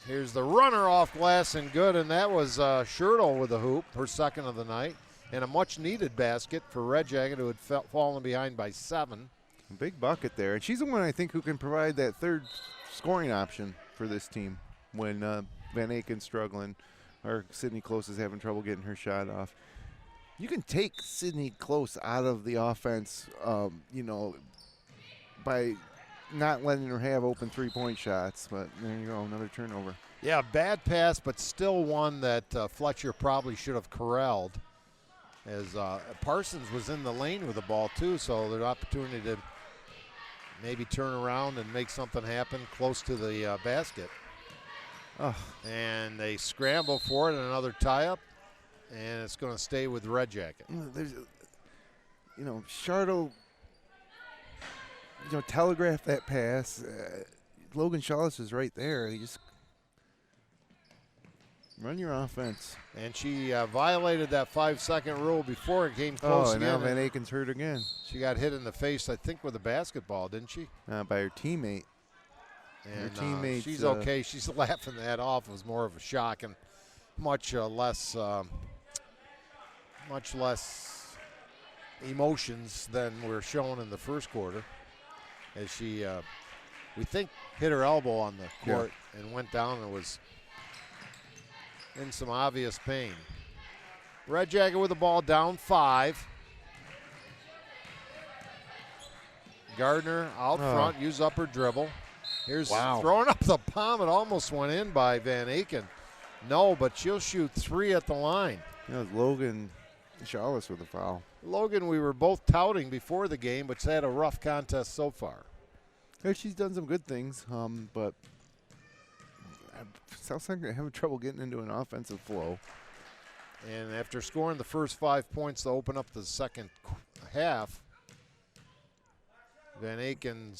Here's the runner off glass and good, and that was Schertle with a hoop, her second of the night, and a much-needed basket for Red Jacket, who had fallen behind by 7. A big bucket there, and she's the one I think who can provide that third scoring option for this team when VanAken's struggling or Sydney Close is having trouble getting her shot off. You can take Sydney Close out of the offense, by not letting her have open three-point shots, but there you go, another turnover. Yeah, bad pass, but still one that Fletcher probably should have corralled, as Parsons was in the lane with the ball too, so there's opportunity to maybe turn around and make something happen close to the basket. Oh. And they scramble for it, and another tie-up, and it's going to stay with Red Jacket. Schertle, telegraphed that pass. Logan Shailis is right there. You just run your offense. And she violated that 5-second rule before it came close again. again. Now VanAken's hurt again. She got hit in the face, I think, with a basketball, didn't she? By her teammate. And her teammates, she's okay. She's laughing that off. It was more of a shock and much less emotions than were shown in the first quarter, as she, we think, hit her elbow on the court and went down and was in some obvious pain. Red Jacket with the ball down 5. Gardner out front, use up her dribble. Here's throwing up the palm. It almost went in by VanAken. No, but she'll shoot 3 at the line. It was Logan Shailis with a foul. Logan, we were both touting before the game, but she's had a rough contest so far. Yeah, she's done some good things, but South Seneca having trouble getting into an offensive flow. And after scoring the first 5 points to open up the second half, VanAken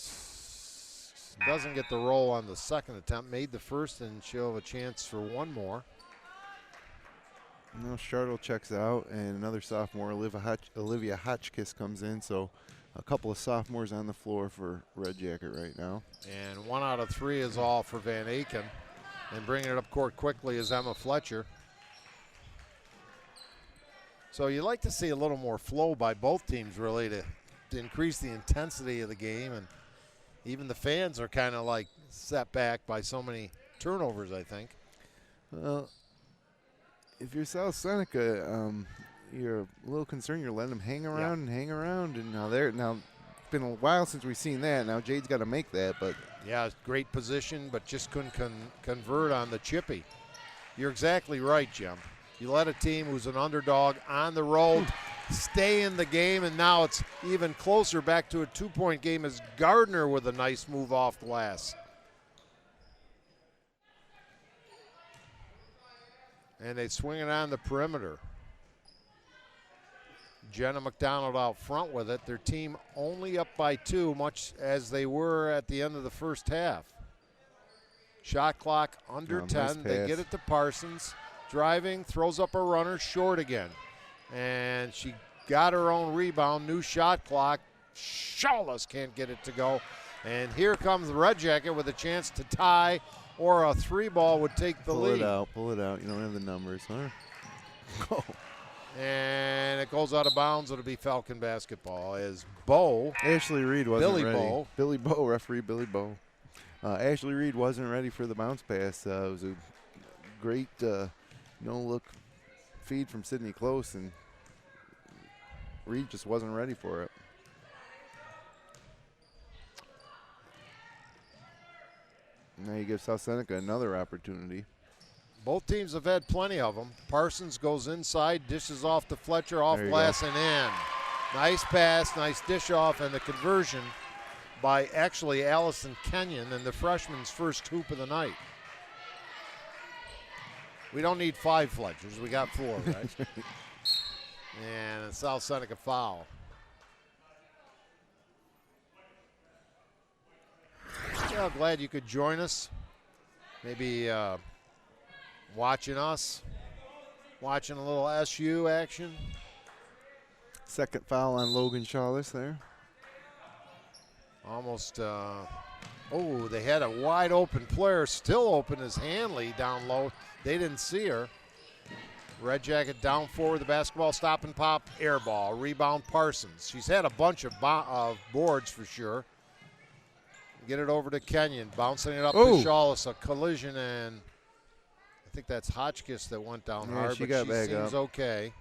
doesn't get the roll on the second attempt, made the first, and she'll have a chance for one more. Now Schertle checks out, and another sophomore, Olivia Hotchkiss, comes in. So a couple of sophomores on the floor for Red Jacket right now. And 1 out of 3 is all for VanAken. And bringing it up court quickly is Emma Fletcher. So you like to see a little more flow by both teams, really, to increase the intensity of the game. And even the fans are kind of like set back by so many turnovers, I think. Well, if you're South Seneca, you're a little concerned. You're letting them hang around and hang around. And now it's been a while since we've seen that. Now Jade's got to make that. But yeah, great position, but just couldn't convert on the chippy. You're exactly right, Jim. You let a team who's an underdog on the road stay in the game, and now it's even closer, back to a 2-point game as Gardner with a nice move off glass. And they swing it on the perimeter. Jenna McDonald out front with it. Their team only up by 2, much as they were at the end of the first half. Shot clock under 10. Nice They get it to Parsons. Driving, throws up a runner, short again. And she got her own rebound, new shot clock. Shailis can't get it to go. And here comes the Red Jacket with a chance to tie, or a 3-ball would take the lead. Pull it out. You don't have the numbers, huh? Oh. And it goes out of bounds. It'll be Falcon basketball as Bowe. Ashley Reed wasn't ready. Bowe. Billy Bowe, referee Billy Bowe. Ashley Reed wasn't ready for the bounce pass. It was a great no-look feed from Sydney Close, and Reed just wasn't ready for it. Now you give South Seneca another opportunity. Both teams have had plenty of them. Parsons goes inside, dishes off to Fletcher, off glass and in. Nice pass, nice dish off, and the conversion by actually Allison Kenyon, and the freshman's first hoop of the night. We don't need 5 Fletchers. We got 4, right? And a South Seneca foul. Well, glad you could join us. Maybe watching us, watching a little SU action. Second foul on Logan Shailis there. Almost, they had a wide open player, still open as Hanley down low. They didn't see her. Red Jacket down forward, the basketball, stop and pop, air ball, rebound Parsons. She's had a bunch of boards for sure. Get it over to Kenyon, bouncing it up to Shailis, a collision, and I think that's Hotchkiss that went down hard, she but she seems okay.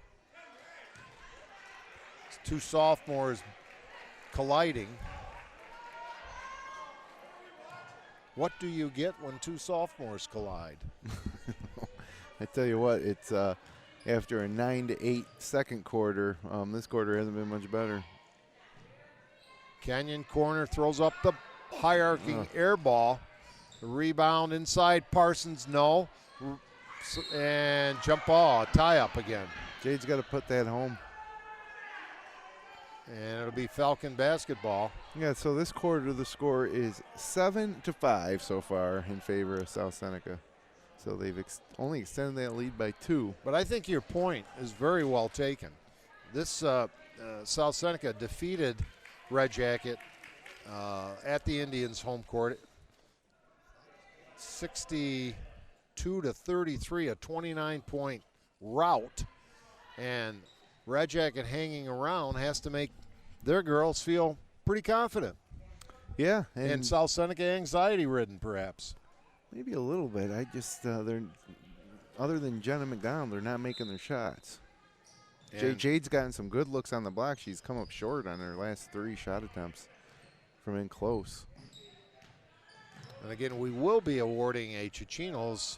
It's two sophomores colliding. What do you get when two sophomores collide? I tell you what, it's after a 9-8 second quarter. This quarter hasn't been much better. Kenyon corner throws up the high-arcing air ball. The rebound inside Parsons, no. And jump ball, tie up again. Jade's got to put that home. And it'll be Falcon basketball. Yeah, so this quarter the score is 7-5 so far in favor of South Seneca. So they've only extended that lead by 2. But I think your point is very well taken. This South Seneca defeated Red Jacket at the Indians' home court, 62-33, a 29-point rout. And Red Jacket hanging around has to make their girls feel pretty confident. Yeah. And South Seneca anxiety-ridden, perhaps. Maybe a little bit. I just, they're, other than Jenna McDonald, they're not making their shots. Jade's gotten some good looks on the block. She's come up short on her last 3 shot attempts from in close. And again, we will be awarding a Chichinos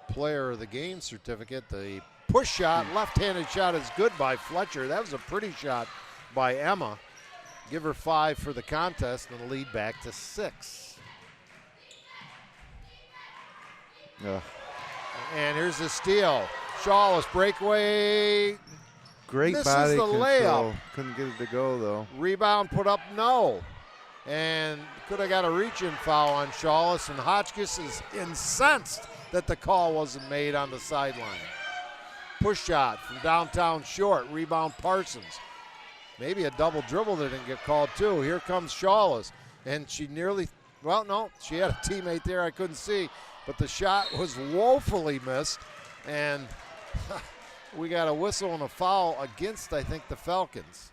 Player of the Game certificate. The push shot, left-handed shot is good by Fletcher. That was a pretty shot by Emma. Give her 5 for the contest and the lead back to 6. And here's the steal. Shailis breakaway. Great misses body the control. layup. Couldn't get it to go, though. Rebound put up, no. And could have got a reach-in foul on Shailis, and Hotchkiss is incensed that the call wasn't made on the sideline. Push shot from downtown short. Rebound Parsons. Maybe a double dribble that didn't get called, too. Here comes Shailis. And she nearly, well, no, she had a teammate there I couldn't see. But the shot was woefully missed. And we got a whistle and a foul against, I think, the Falcons.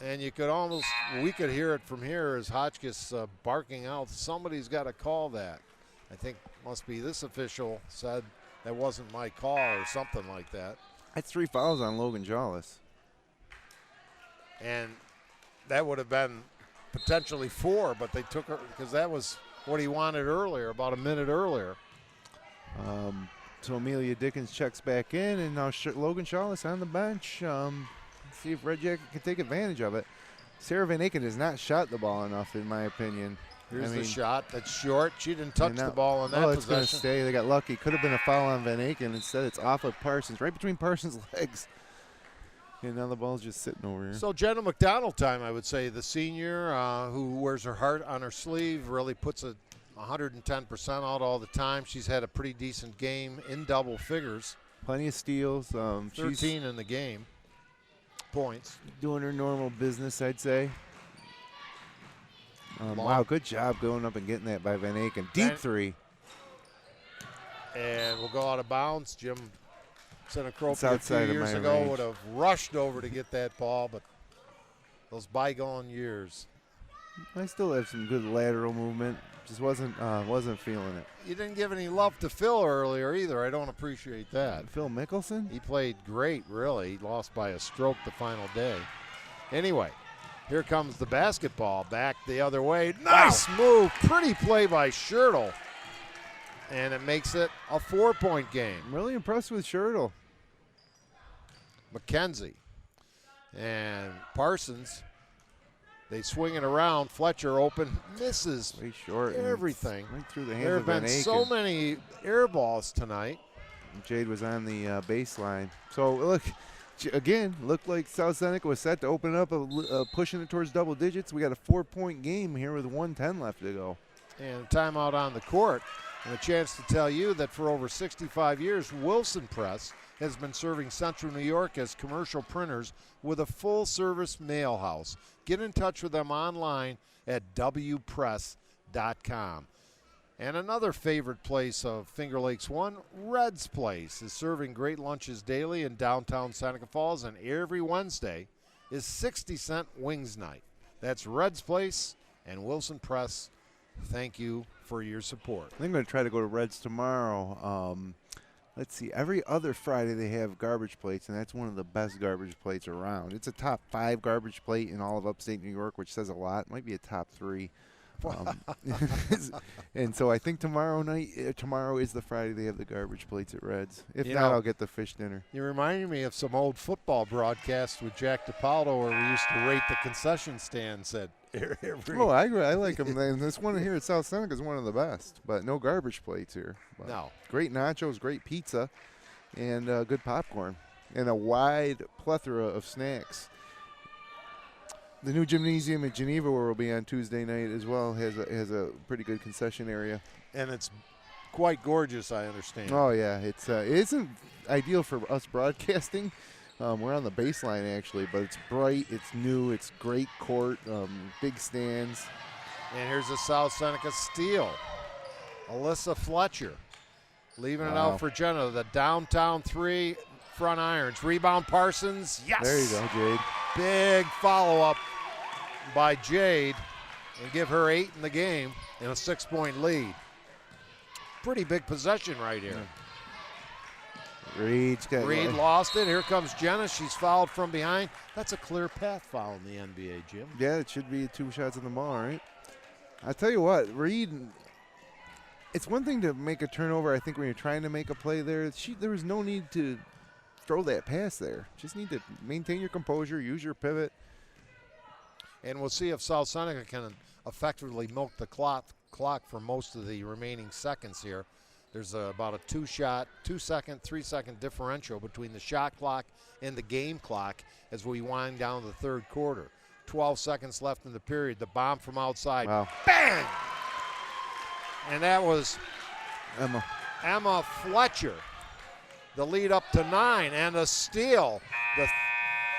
And you could almost, we could hear it from here as Hotchkiss barking out, somebody's got to call that. I think must be this official said that wasn't my call or something like that. That's 3 fouls on Logan Shailis. And that would have been potentially 4, but they took her because that was what he wanted earlier, about a minute earlier. So Amelia Dickens checks back in, and now Logan Shailis on the bench. See if Red Jacket can take advantage of it. Sara VanAken has not shot the ball enough, in my opinion. Here's the shot that's short. She didn't touch the ball on that possession. It's going to stay. They got lucky. Could have been a foul on VanAken. Instead, it's off of Parsons, right between Parsons' legs. And now the ball's just sitting over here. So Jenna McDonald time, I would say. The senior who wears her heart on her sleeve, really puts a 110% out all the time. She's had a pretty decent game in double figures. Plenty of steals. 13 in the game. Points. Doing her normal business, I'd say. Wow, good job going up and getting that by VanAken. Deep 3. And we'll go out of bounds. Jim Sinicropi a few outside years of my ago range. would have rushed over to get that ball, but those bygone years. I still have some good lateral movement. Just wasn't feeling it. You didn't give any love to Phil earlier either. I don't appreciate that. Phil Mickelson? He played great, really. He lost by a stroke the final day. Anyway, here comes the basketball back the other way. Nice move. Pretty play by Schertle. And it makes it a 4-point game. I'm really impressed with Schertle. McKenzie and Parsons. They swing it around. Fletcher open, misses. Way short. Everything. Right through the hands there of have been VanAken. so many air balls tonight. Jade was on the baseline. So, look, again, looked like South Seneca was set to open up, pushing it towards double digits. We got a 4-point game here with 1:10 left to go. And a timeout on the court. And a chance to tell you that for over 65 years, Wilson Press has been serving Central New York as commercial printers with a full-service mail house. Get in touch with them online at wpress.com. And another favorite place of Finger Lakes 1, Red's Place, is serving great lunches daily in downtown Seneca Falls, and every Wednesday is 60-cent wings night. That's Red's Place and Wilson Press. Thank you for your support. I'm going to try to go to Red's tomorrow. Let's see. Every other Friday they have garbage plates, and that's one of the best garbage plates around. It's a top 5 garbage plate in all of upstate New York, which says a lot. It might be a top 3. And so I think tomorrow is the Friday they have the garbage plates at Red's. If not, I'll get the fish dinner. You reminded me of some old football broadcasts with Jack DiPaolo where we used to rate the concession stands at every. Oh, I like them. And this one here at South Seneca is one of the best, but no garbage plates here. But no. Great nachos, great pizza, and good popcorn, and a wide plethora of snacks. The new gymnasium at Geneva, where we'll be on Tuesday night as well, has a pretty good concession area. And it's quite gorgeous, I understand. Oh, yeah. It isn't ideal for us broadcasting. We're on the baseline, actually, but it's bright, it's new, it's great court, big stands. And here's a South Seneca steal. Alyssa Fletcher leaving it out for Jenna. The downtown 3 front irons. Rebound Parsons. Yes. There you go, Jade. Big follow-up by Jade and give her 8 in the game in a 6-point lead. Pretty big possession right here. Reed lost it. Here comes Jenna. She's fouled from behind. That's a clear path foul in the NBA, Jim. Yeah, it should be 2 shots in the ball, right? I tell you what, Reed, it's one thing to make a turnover, I think, when you're trying to make a play there. There was no need to throw that pass there. Just need to maintain your composure, use your pivot. And we'll see if South Seneca can effectively milk the clock for most of the remaining seconds here. There's about a 2-second, 3-second differential between the shot clock and the game clock as we wind down the third quarter. 12 seconds left in the period. The bomb from outside. Wow. Bang! And that was Emma Fletcher. The lead up to 9 and a steal. The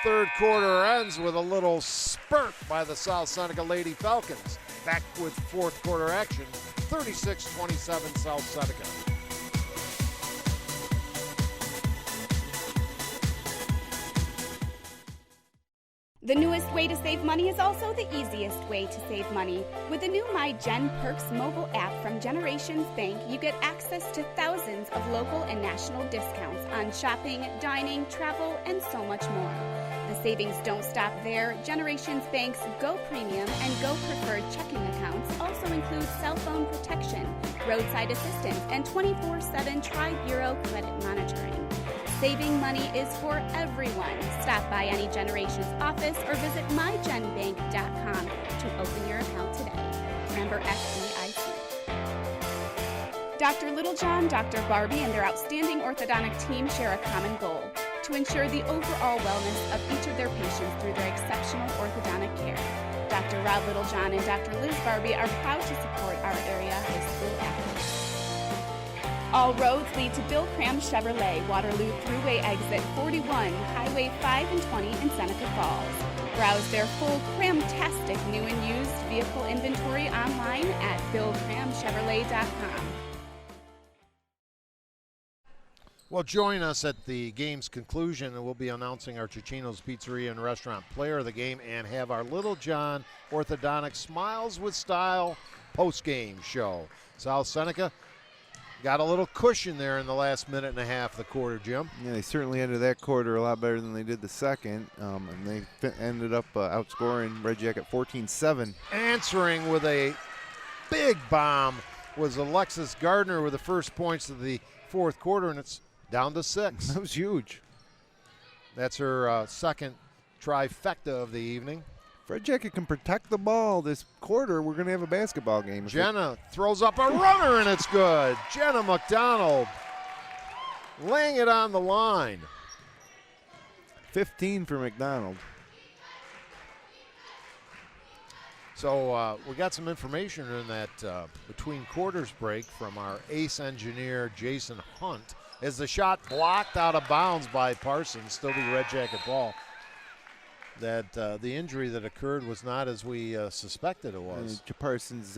third quarter ends with a little spurt by the South Seneca Lady Falcons. Back with fourth quarter action, 36-27 South Seneca. The newest way to save money is also the easiest way to save money. With the new My Gen Perks mobile app from Generations Bank, you get access to thousands of local and national discounts on shopping, dining, travel, and so much more. The savings don't stop there. Generations Bank's Go Premium and Go Preferred checking accounts also include cell phone protection, roadside assistance, and 24/7 Tri-Bureau credit monitoring. Saving money is for everyone. Stop by any Generations office or visit mygenbank.com to open your account today. Member FDIC. Dr. Littlejohn, Dr. Barbie, and their outstanding orthodontic team share a common goal: to ensure the overall wellness of each of their patients through their exceptional orthodontic care. Dr. Rob Littlejohn and Dr. Liz Barbie are proud to support our area high school athletes. All roads lead to Bill Cram Chevrolet, Waterloo Thruway Exit 41, Highway 5 and 20 in Seneca Falls. Browse their full Cram-tastic new and used vehicle inventory online at BillCramChevrolet.com. Well, join us at the game's conclusion, and we'll be announcing our Cicino's Pizzeria and Restaurant player of the game and have our Little John Orthodontic Smiles with Style post-game show. South Seneca got a little cushion there in the last minute and a half of the quarter, Jim. Yeah, they certainly ended that quarter a lot better than they did the second, and they ended up outscoring Red Jacket 14-7. Answering with a big bomb was Alexis Gardner with the first points of the fourth quarter, and it's down to 6. That was huge. That's her second trifecta of the evening. Red Jacket can protect the ball this quarter. We're going to have a basketball game. Jenna throws up a runner, and it's good. Jenna McDonald laying it on the line. 15 for McDonald. So we got some information in that between quarters break from our ace engineer, Jason Hunt, as the shot blocked out of bounds by Parsons, still be Red Jacket ball. That the injury that occurred was not as we suspected it was. Parsons,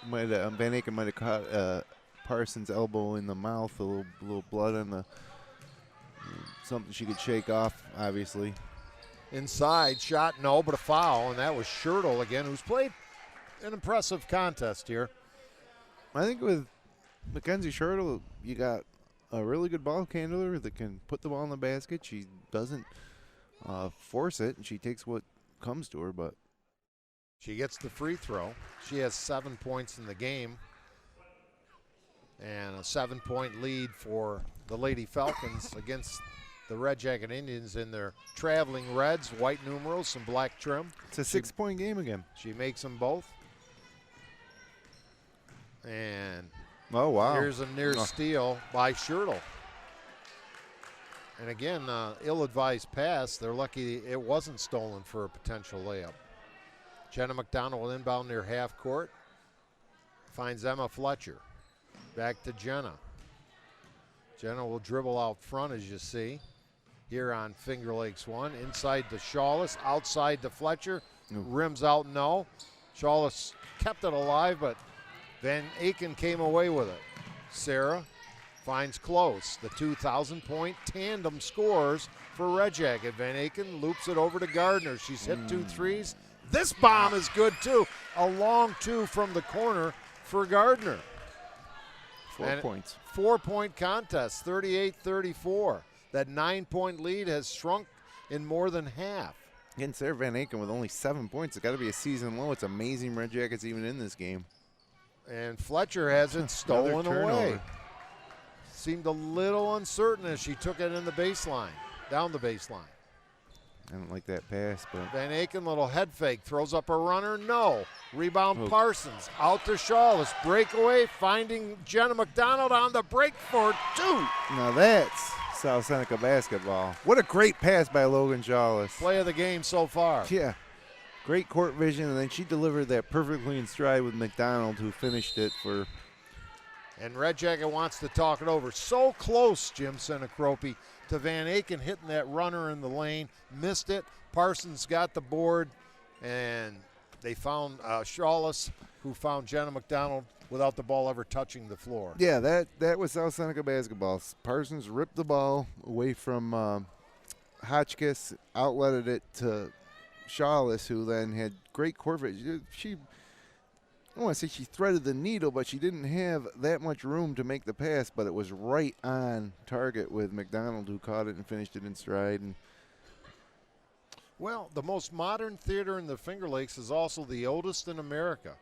VanAken might have caught Parsons' elbow in the mouth, a little blood on the, something she could shake off, obviously. Inside, shot no, but a foul, and that was Schertl again, who's played an impressive contest here. I think with Mackenzie Schertl, you got a really good ball handler that can put the ball in the basket. She doesn't force it, and she takes what comes to her, but she gets the free throw. She has 7 points in the game, and a 7-point lead for the Lady Falcons against the Red Jacket Indians in their traveling reds, white numerals, some black trim. It's a 6-point game again. She makes them both. And oh, wow. Here's a near steal by Schertl. And again, ill-advised pass. They're lucky it wasn't stolen for a potential layup. Jenna McDonald will inbound near half court. Finds Emma Fletcher. Back to Jenna. Jenna will dribble out front, as you see, here on Finger Lakes 1. Inside to Shailis, outside to Fletcher. Rims out, no. Shailis kept it alive, but VanAken came away with it. Sara finds close. The 2,000-point tandem scores for Red Jacket. VanAken loops it over to Gardner. She's hit 2 threes. This bomb is good, too. A long 2 from the corner for Gardner. 4 points. 4-point contest, 38-34. That 9-point lead has shrunk in more than half. Again, Sara VanAken with only 7 points. It's got to be a season low. It's amazing Red Jackets even in this game. And Fletcher has it stolen away. Seemed a little uncertain as she took it in the baseline, down the baseline. I don't like that pass, but VanAken, little head fake, throws up a runner, no. Rebound Parsons, out to Shailis, breakaway, finding Jenna McDonald on the break for 2. Now that's South Seneca basketball. What a great pass by Logan Shailis. Play of the game so far. Yeah, great court vision, and then she delivered that perfectly in stride with McDonald, who finished it for. And Red Jacket wants to talk it over. So close, Jim Sinicropi, to VanAken hitting that runner in the lane. Missed it. Parsons got the board, and they found Shailis, who found Jenna McDonald without the ball ever touching the floor. Yeah, that was South Seneca basketball. Parsons ripped the ball away from Hotchkiss, outletted it to Shailis, who then had great court vision. I don't want to say she threaded the needle, but she didn't have that much room to make the pass, but it was right on target with McDonald, who caught it and finished it in stride. And well, the most modern theater in the Finger Lakes is also the oldest in America.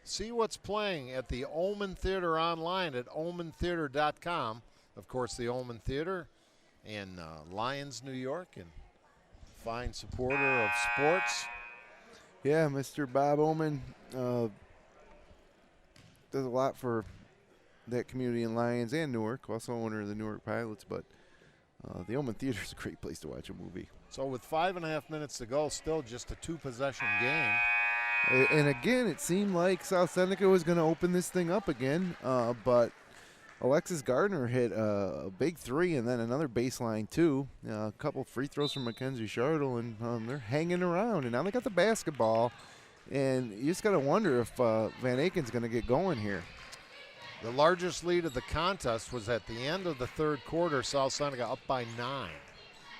See what's playing at the Omen Theater online at omentheater.com. Of course, the Omen Theater in Lyons, New York, and fine supporter of sports. Yeah, Mr. Bob Omen does a lot for that community in Lyons and Newark, also owner of the Newark Pilots, but the Omen Theater is a great place to watch a movie. So with 5.5 minutes to go, still just a 2-possession game. And again, it seemed like South Seneca was going to open this thing up again, but Alexis Gardner hit a big 3 and then another baseline 2. A couple free throws from Mackenzie Schertl, and they're hanging around. And now they got the basketball, and you just got to wonder if VanAken's going to get going here. The largest lead of the contest was at the end of the third quarter. South Seneca up by 9.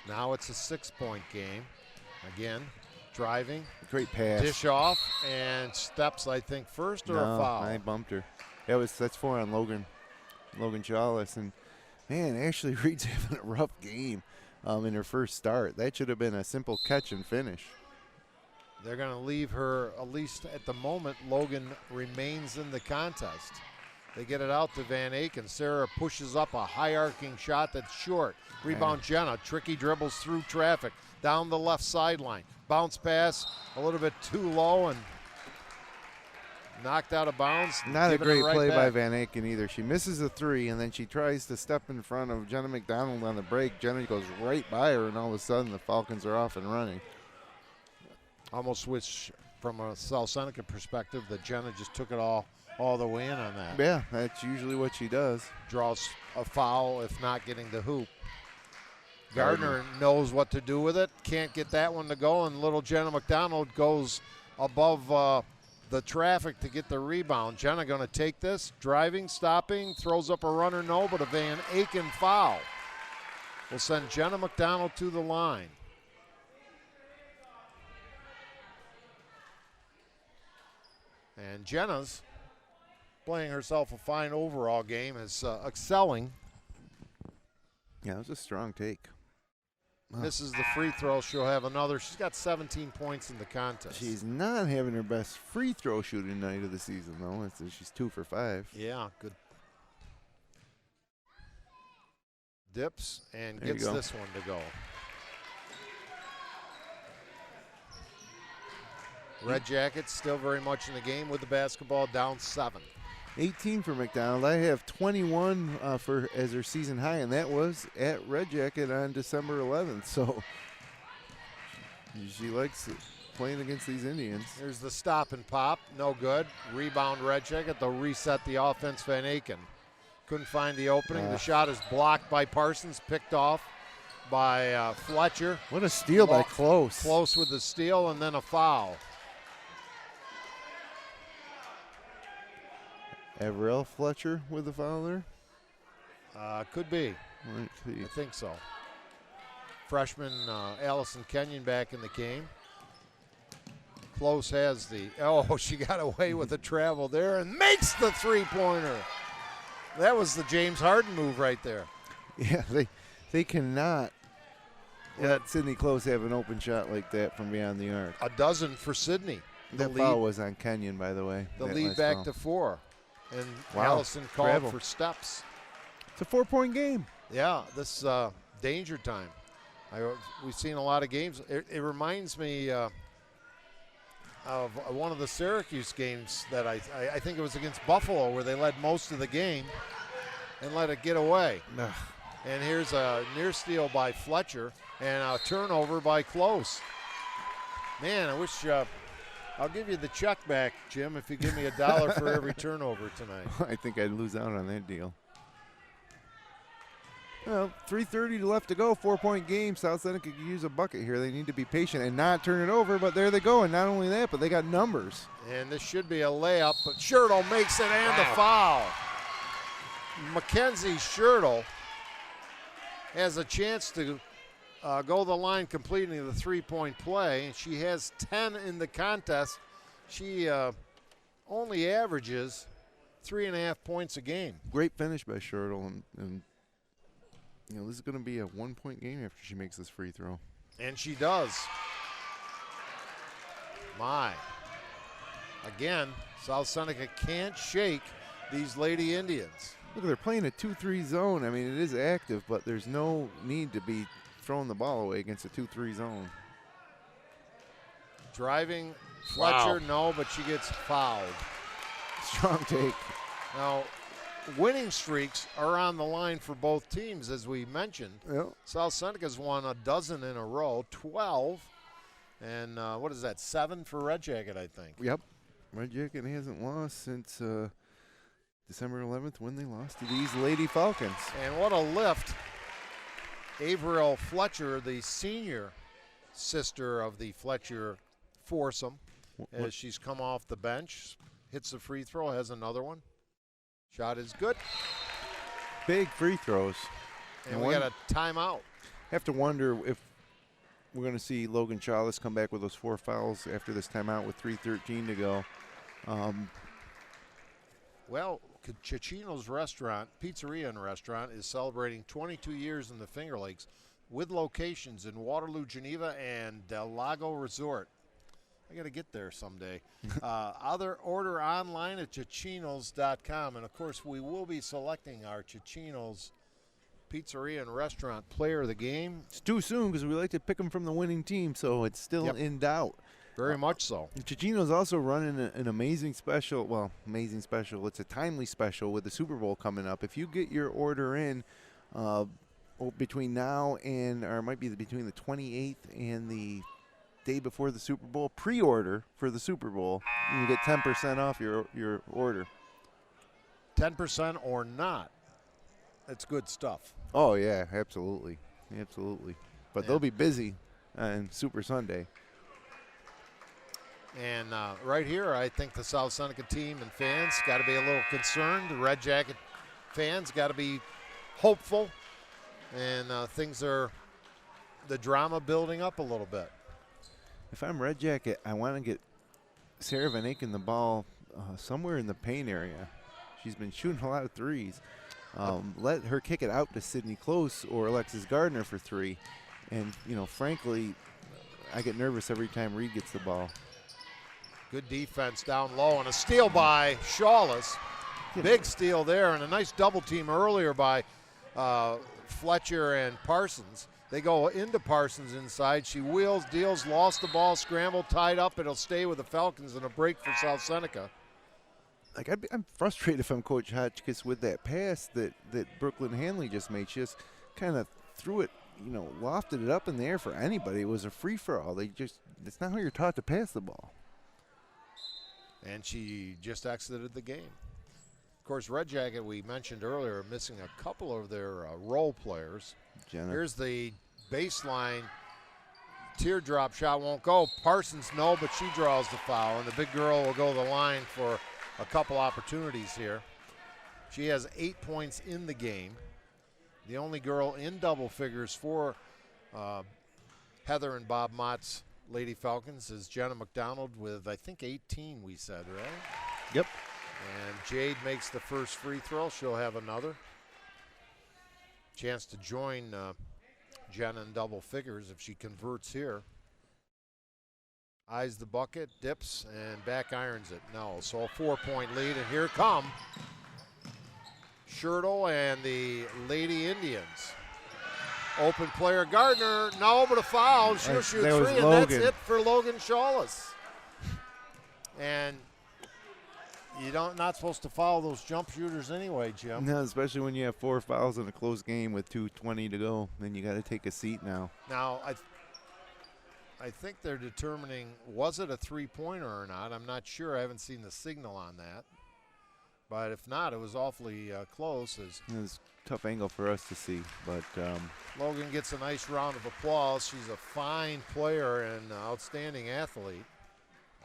Now it's a 6-point game. Again, driving. Great pass. Dish off and steps, I think, first or a foul? I bumped her. That's 4 on Logan Shailis. And, man, Ashley Reed's having a rough game in her first start. That should have been a simple catch and finish. They're going to leave her, at least at the moment. Logan remains in the contest. They get it out to VanAken. Sara pushes up a high-arcing shot that's short. Rebound Jenna. Tricky dribbles through traffic. Down the left sideline. Bounce pass a little bit too low and knocked out of bounds. Not a great play by VanAken either. She misses a 3, and then she tries to step in front of Jenna McDonald on the break. Jenna goes right by her, and all of a sudden the Falcons are off and running. Almost wish from a South Seneca perspective that Jenna just took it all the way in on that. Yeah, that's usually what she does. Draws a foul if not getting the hoop. Gardner knows what to do with it. Can't get that one to go, and little Jenna McDonald goes above the traffic to get the rebound. Jenna going to take this, driving, stopping, throws up a runner, no, but a VanAken foul will send Jenna McDonald to the line. And Jenna's playing herself a fine overall game, is excelling. Yeah, it was a strong take. Misses the free throw. She'll have another. She's got 17 points in the contest. She's not having her best free throw shooting night of the season, though. She's 2 for 5. Yeah, good. Dips and There you gets go. this one to go. Red Jackets still very much in the game with the basketball, down 7. 18 for McDonald. I have 21 as her season high, and that was at Red Jacket on December 11th. So she likes it, playing against these Indians. Here's the stop and pop, no good. Rebound Red Jacket. They'll reset the offense. VanAken couldn't find the opening. The shot is blocked by Parsons, picked off by Fletcher. What a steal by Close. Close with the steal and then a foul. Avril Fletcher with the foul there? Could be. Let's see. I think so. Freshman Allison Kenyon back in the game. Close has the, she got away with the travel there and makes the three-pointer. That was the James Harden move right there. Yeah, they cannot let Sydney Close have an open shot like that from beyond the arc. A dozen for Sydney. That foul was on Kenyon, by the way. The that lead last back foul. to 4. And Wow. Allison called Travel. for steps. It's a 4-point game. Yeah, this danger time. We've seen a lot of games. It reminds me of one of the Syracuse games that I think it was against Buffalo where they led most of the game and let it get away. Ugh. And here's a near steal by Fletcher and a turnover by Close. Man, I wish I'll give you the check back, Jim, if you give me $1 for every turnover tonight. I think I'd lose out on that deal. Well, 3:30 left to go, 4-point game. South Seneca could use a bucket here. They need to be patient and not turn it over, but there they go. And not only that, but they got numbers. And this should be a layup, but Schertle makes it and the foul. Mackenzie Schertle has a chance to go the line completing the three-point play. She has 10 in the contest. She only averages 3.5 points a game. Great finish by Schertle, and this is going to be a 1-point game after she makes this free throw. And she does. My. Again, South Seneca can't shake these Lady Indians. Look, they're playing a 2-3 zone. I mean, it is active, but there's no need to be throwing the ball away against a 2-3 zone. Driving Fletcher, no, but she gets fouled. Strong take. Now, winning streaks are on the line for both teams, as we mentioned. Yep. South Seneca's won a dozen in a row, 12. And what is that, 7 for Red Jacket, I think. Yep. Red Jacket hasn't lost since December 11th when they lost to these Lady Falcons. And what a lift. Avril Fletcher, the senior sister of the Fletcher foursome, as she's come off the bench, hits the free throw, has another one. Shot is good. Big free throws. And we got a timeout. Have to wonder if we're going to see Logan Shailis come back with those 4 fouls after this timeout with 3:13 to go. Well, Cicino's restaurant, pizzeria and restaurant, is celebrating 22 years in the Finger Lakes with locations in Waterloo, Geneva, and Del Lago Resort. I got to get there someday. Other order online at Cicino's.com. And, of course, we will be selecting our Cicino's Pizzeria and Restaurant Player of the Game. It's too soon because we like to pick them from the winning team, so it's still in doubt. Very much so. Cicino's also running an amazing special. Well, amazing special. It's a timely special with the Super Bowl coming up. If you get your order in between now and, or it might be between the 28th and the day before the Super Bowl, pre-order for the Super Bowl, and you get 10% off your order. 10% or not. That's good stuff. Oh, yeah, absolutely. Absolutely. But they'll be busy on Super Sunday. And right here, I think the South Seneca team and fans got to be a little concerned. The Red Jacket fans got to be hopeful. And the drama building up a little bit. If I'm Red Jacket, I want to get Sara VanAken the ball somewhere in the paint area. She's been shooting a lot of threes. Let her kick it out to Sydney Close or Alexis Gardner for three. And, frankly, I get nervous every time Reed gets the ball. Good defense down low, and a steal by Shailis. Big steal there, and a nice double team earlier by Fletcher and Parsons. They go into Parsons inside. She wheels, deals, lost the ball, scrambled, tied up. It'll stay with the Falcons and a break for South Seneca. Like I'm frustrated if I'm Coach Hotchkiss with that pass that Brooklyn Hanley just made. She just kind of threw it, lofted it up in the air for anybody. It was a free-for-all. It's not how you're taught to pass the ball. And she just exited the game. Of course, Red Jacket, we mentioned earlier, missing a couple of their role players. Jenna. Here's the baseline. Teardrop shot won't go. Parsons, no, but she draws the foul, and the big girl will go to the line for a couple opportunities here. She has 8 points in the game. The only girl in double figures for Heather and Bob Mott's Lady Falcons is Jenna McDonald with, I think, 18, we said, right? Yep. And Jade makes the first free throw. She'll have another chance to join Jenna in double figures if she converts here. Eyes the bucket, dips, and back irons it. No, so a 4-point lead, and here come Schertle and the Lady Indians. Open player Gardner, no, but a foul. She'll shoot three, and that's it for Logan Shailis. And you're not supposed to foul those jump shooters anyway, Jim. No, especially when you have 4 fouls in a close game with 2:20 to go. Then you got to take a seat now. Now, I think they're determining, was it a three-pointer or not? I'm not sure. I haven't seen the signal on that. But if not, it was awfully close. It was a tough angle for us to see. But Logan gets a nice round of applause. She's a fine player and outstanding athlete.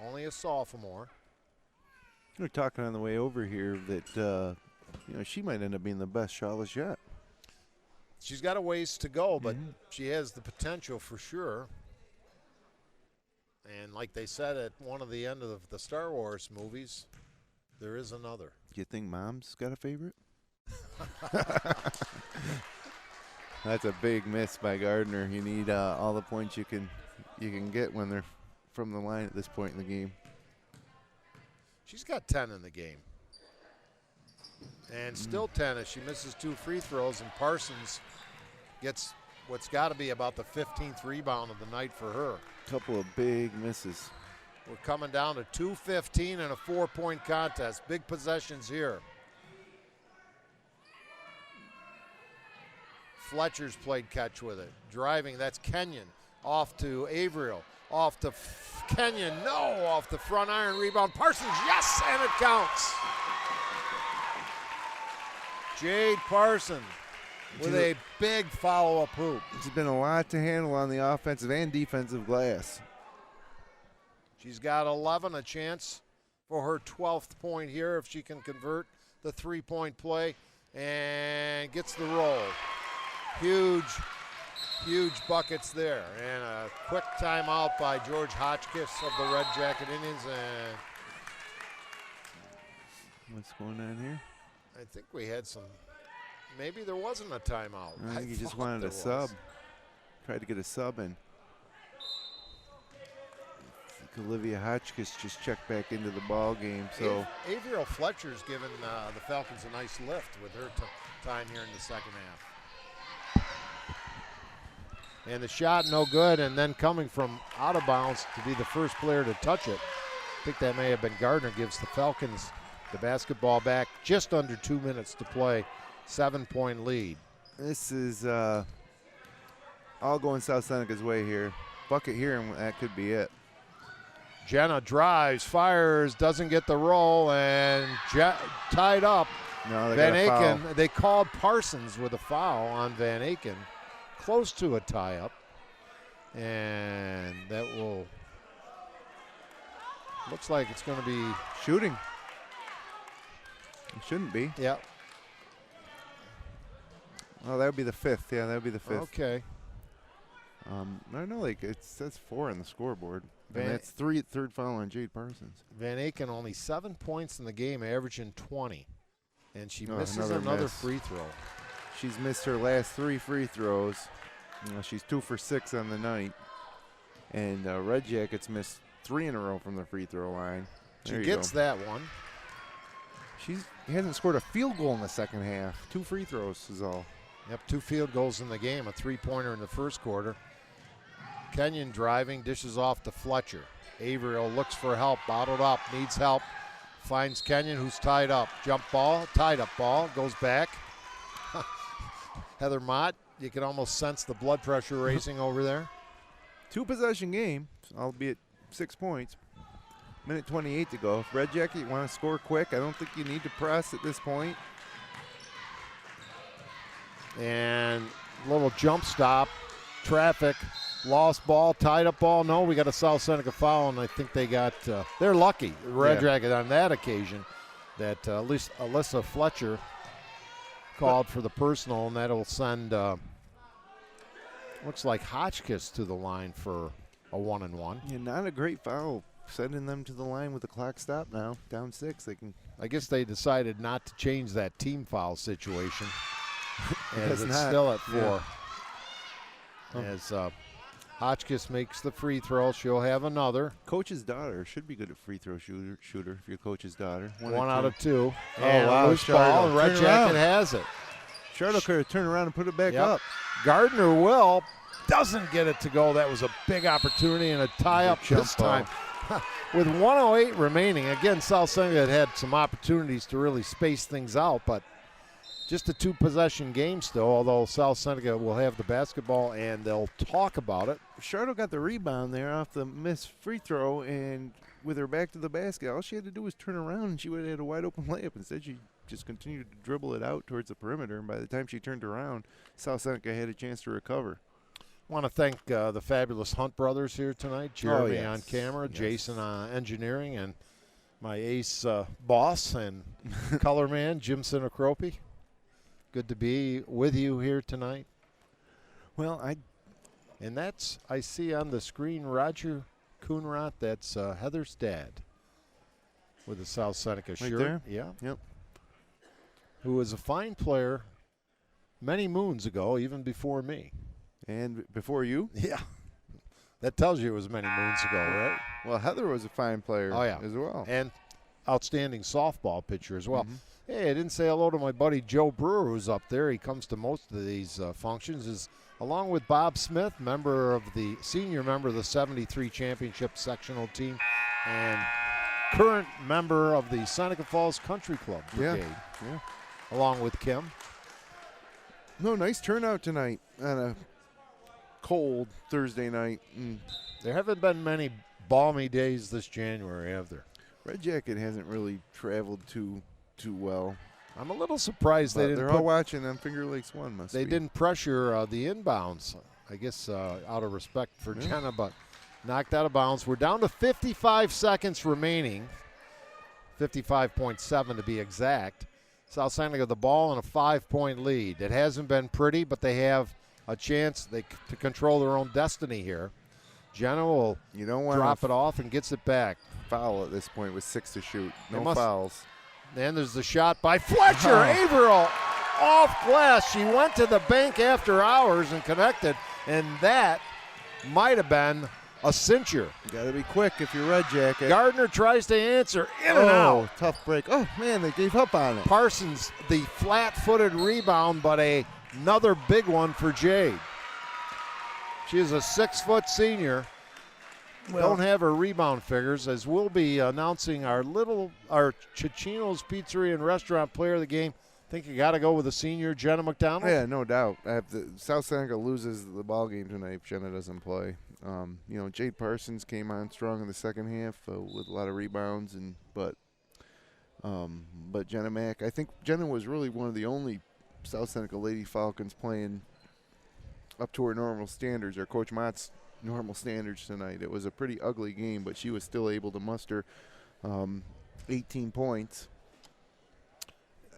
Only a sophomore. We were talking on the way over here that she might end up being the best Shailis yet. She's got a ways to go, but she has the potential for sure. And like they said at one of the end of the Star Wars movies, there is another. Do you think Mom's got a favorite? That's a big miss by Gardner. You need all the points you can get when they're from the line at this point in the game. She's got 10 in the game. And still 10 as she misses 2 free throws, and Parsons gets what's got to be about the 15th rebound of the night for her. Couple of big misses. We're coming down to 2:15 and a 4-point contest. Big possessions here. Fletcher's played catch with it. Driving, that's Kenyon. Off to Averill. Off to Kenyon. No, off the front iron rebound. Parsons, yes, and it counts. Jade Parsons with a big follow-up hoop. It's been a lot to handle on the offensive and defensive glass. She's got 11, a chance for her 12th point here if she can convert the three-point play, and gets the roll. Huge buckets there. And a quick timeout by George Hotchkiss of the Red Jacket Indians. And what's going on here? I think we had some, maybe there wasn't a timeout. I think he just wanted a sub. Tried to get a sub in. Olivia Hotchkiss just checked back into the ball game. So Averill Fletcher's given the Falcons a nice lift with her time here in the second half. And the shot no good, and then coming from out of bounds to be the first player to touch it. I think that may have been Gardner. Gives the Falcons the basketball back. Just under 2 minutes to play. 7-point lead. This is all going South Seneca's way here. bucket here, and that could be it. Jenna drives, fires, doesn't get the roll, and tied up. No, they got a foul. They called Parsons with a foul on VanAken, close to a tie-up. And that looks like it's going to be shooting. It shouldn't be. Yeah. Oh, that would be the 5th. Yeah, that would be the 5th. Okay. I know, like it says 4 on the scoreboard. And that's third foul on Jade Parsons. VanAken only 7 points in the game, averaging 20. And she misses another another free throw. She's missed her last 3 free throws. She's 2 for 6 on the night. And Red Jackets missed 3 in a row from the free throw line. She gets that one. She hasn't scored a field goal in the second half. 2 free throws is all. Yep, 2 field goals in the game, a 3-pointer in the first quarter. Kenyon driving, dishes off to Fletcher. Averill looks for help, bottled up, needs help. Finds Kenyon, who's tied up. Jump ball, tied up ball, goes back. Heather Mott, you can almost sense the blood pressure racing over there. 2-possession game, albeit 6 points. Minute 28 to go. If Red Jacket, you want to score quick, I don't think you need to press at this point. And a little jump stop, traffic, lost ball, tied up ball. No, we got a South Seneca foul, and I think they got, they're lucky, Red Jacket, on that occasion, that at least Alyssa Fletcher called for the personal, and that'll send, looks like Hotchkiss to the line for a 1-and-1. Yeah, not a great foul, sending them to the line with the clock stop now, down 6. They can. I guess they decided not to change that team foul situation. As it's not. still at 4. Yeah. As Hotchkiss makes the free throw, she'll have another. Coach's daughter should be good at free throw shooter if you're coach's daughter. 1 out of 2. Oh, and wow. loose ball, and Red Jacket has it. Shardo could have turned around and put it back up. Gardner will. Doesn't get it to go. That was a big opportunity and a tie-up this time. With 1:08 remaining, again, South Seneca had some opportunities to really space things out, but just a 2-possession game still, although South Seneca will have the basketball and they'll talk about it. Shardo got the rebound there off the missed free throw, and with her back to the basket, all she had to do was turn around and she would have had a wide open layup. Instead, she just continued to dribble it out towards the perimeter, and by the time she turned around, South Seneca had a chance to recover. I want to thank the fabulous Hunt brothers here tonight. Jeremy on camera, Jason on engineering, and my ace boss and color man, Jim Sinicropi. Good to be with you here tonight. Well, and that's, I see on the screen, Roger Coonrot. That's Heather's dad with the South Seneca shirt. There? Yeah. Yep. Who was a fine player many moons ago, even before me. And before you? Yeah. That tells you it was many moons ago, right? Well, Heather was a fine player as well. And outstanding softball pitcher as well. Hey, I didn't say hello to my buddy Joe Brewer, who's up there. He comes to most of these functions, is along with Bob Smith, senior member of the 73 championship sectional team, and current member of the Seneca Falls Country Club Brigade, along with Kim. No, nice turnout tonight on a cold Thursday night. There haven't been many balmy days this January, have there? Red Jacket hasn't really traveled too well. I'm a little surprised they're all watching on Finger Lakes 1. They didn't pressure the inbounds, I guess, out of respect for Jenna, but knocked out of bounds. We're down to 55 seconds remaining, 55.7 to be exact. South Seneca the ball in a 5-point lead. It hasn't been pretty, but they have a chance to control their own destiny here. Jenna will drop it off and gets it back. Foul at this point with 6 to shoot. No fouls. And there's the shot by Fletcher. Averill off glass. She went to the bank after hours and connected, and that might have been a cincher. You got to be quick if you're Red Jacket. Gardner tries to answer. In and out. Tough break. Oh, man, they gave up on it. Parsons, the flat-footed rebound, but another big one for Jade. She is a 6-foot senior. Don't have her rebound figures, as we'll be announcing our Cicino's Pizzeria and Restaurant Player of the Game. I think you got to go with the senior, Jenna McDonald. Yeah, no doubt. South Seneca loses the ball game tonight if Jenna doesn't play. Jade Parsons came on strong in the second half with a lot of rebounds, but Jenna Mac, I think Jenna was really one of the only South Seneca Lady Falcons playing up to her normal standards, or Coach Mott's normal standards tonight. It was a pretty ugly game, but she was still able to muster 18 points.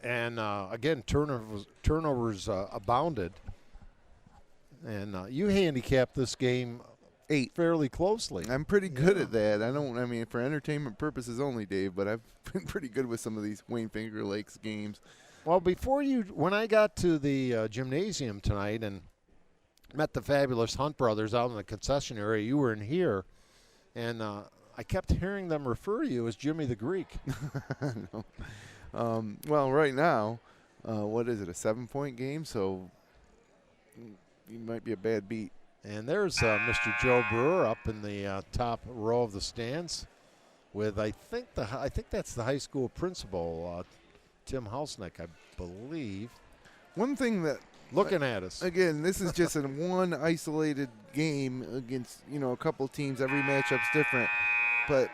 And again, turnovers abounded. And you handicapped this game 8 fairly closely. I'm pretty good at that. I mean, for entertainment purposes only, Dave, but I've been pretty good with some of these Wayne Finger Lakes games. Well, when I got to the gymnasium tonight and met the fabulous Hunt brothers out in the concession area, you were in here, and I kept hearing them refer to you as Jimmy the Greek. No. Well, right now, what is it, a 7-point game? So you might be a bad beat. And there's Mr. Joe Brewer up in the top row of the stands with, I think that's the high school principal, Tim Hausnick, I believe. One thing that looking at us again, this is just in one isolated game against a couple teams. Every matchup's different, but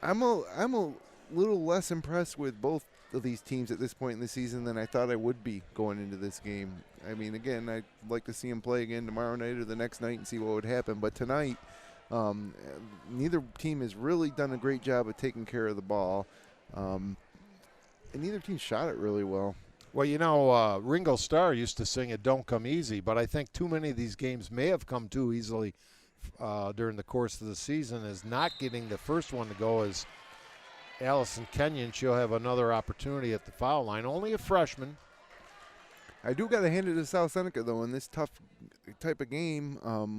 I'm a little less impressed with both of these teams at this point in the season than I thought I would be going into this game. I mean, again, I'd like to see them play again tomorrow night or the next night and see what would happen. But tonight, neither team has really done a great job of taking care of the ball, and neither team shot it really well. Well, Ringo Starr used to sing "It Don't Come Easy," but I think too many of these games may have come too easily during the course of the season, as not getting the first one to go as Allison Kenyon. She'll have another opportunity at the foul line. Only a freshman. I do got to hand it to South Seneca, though, in this tough type of game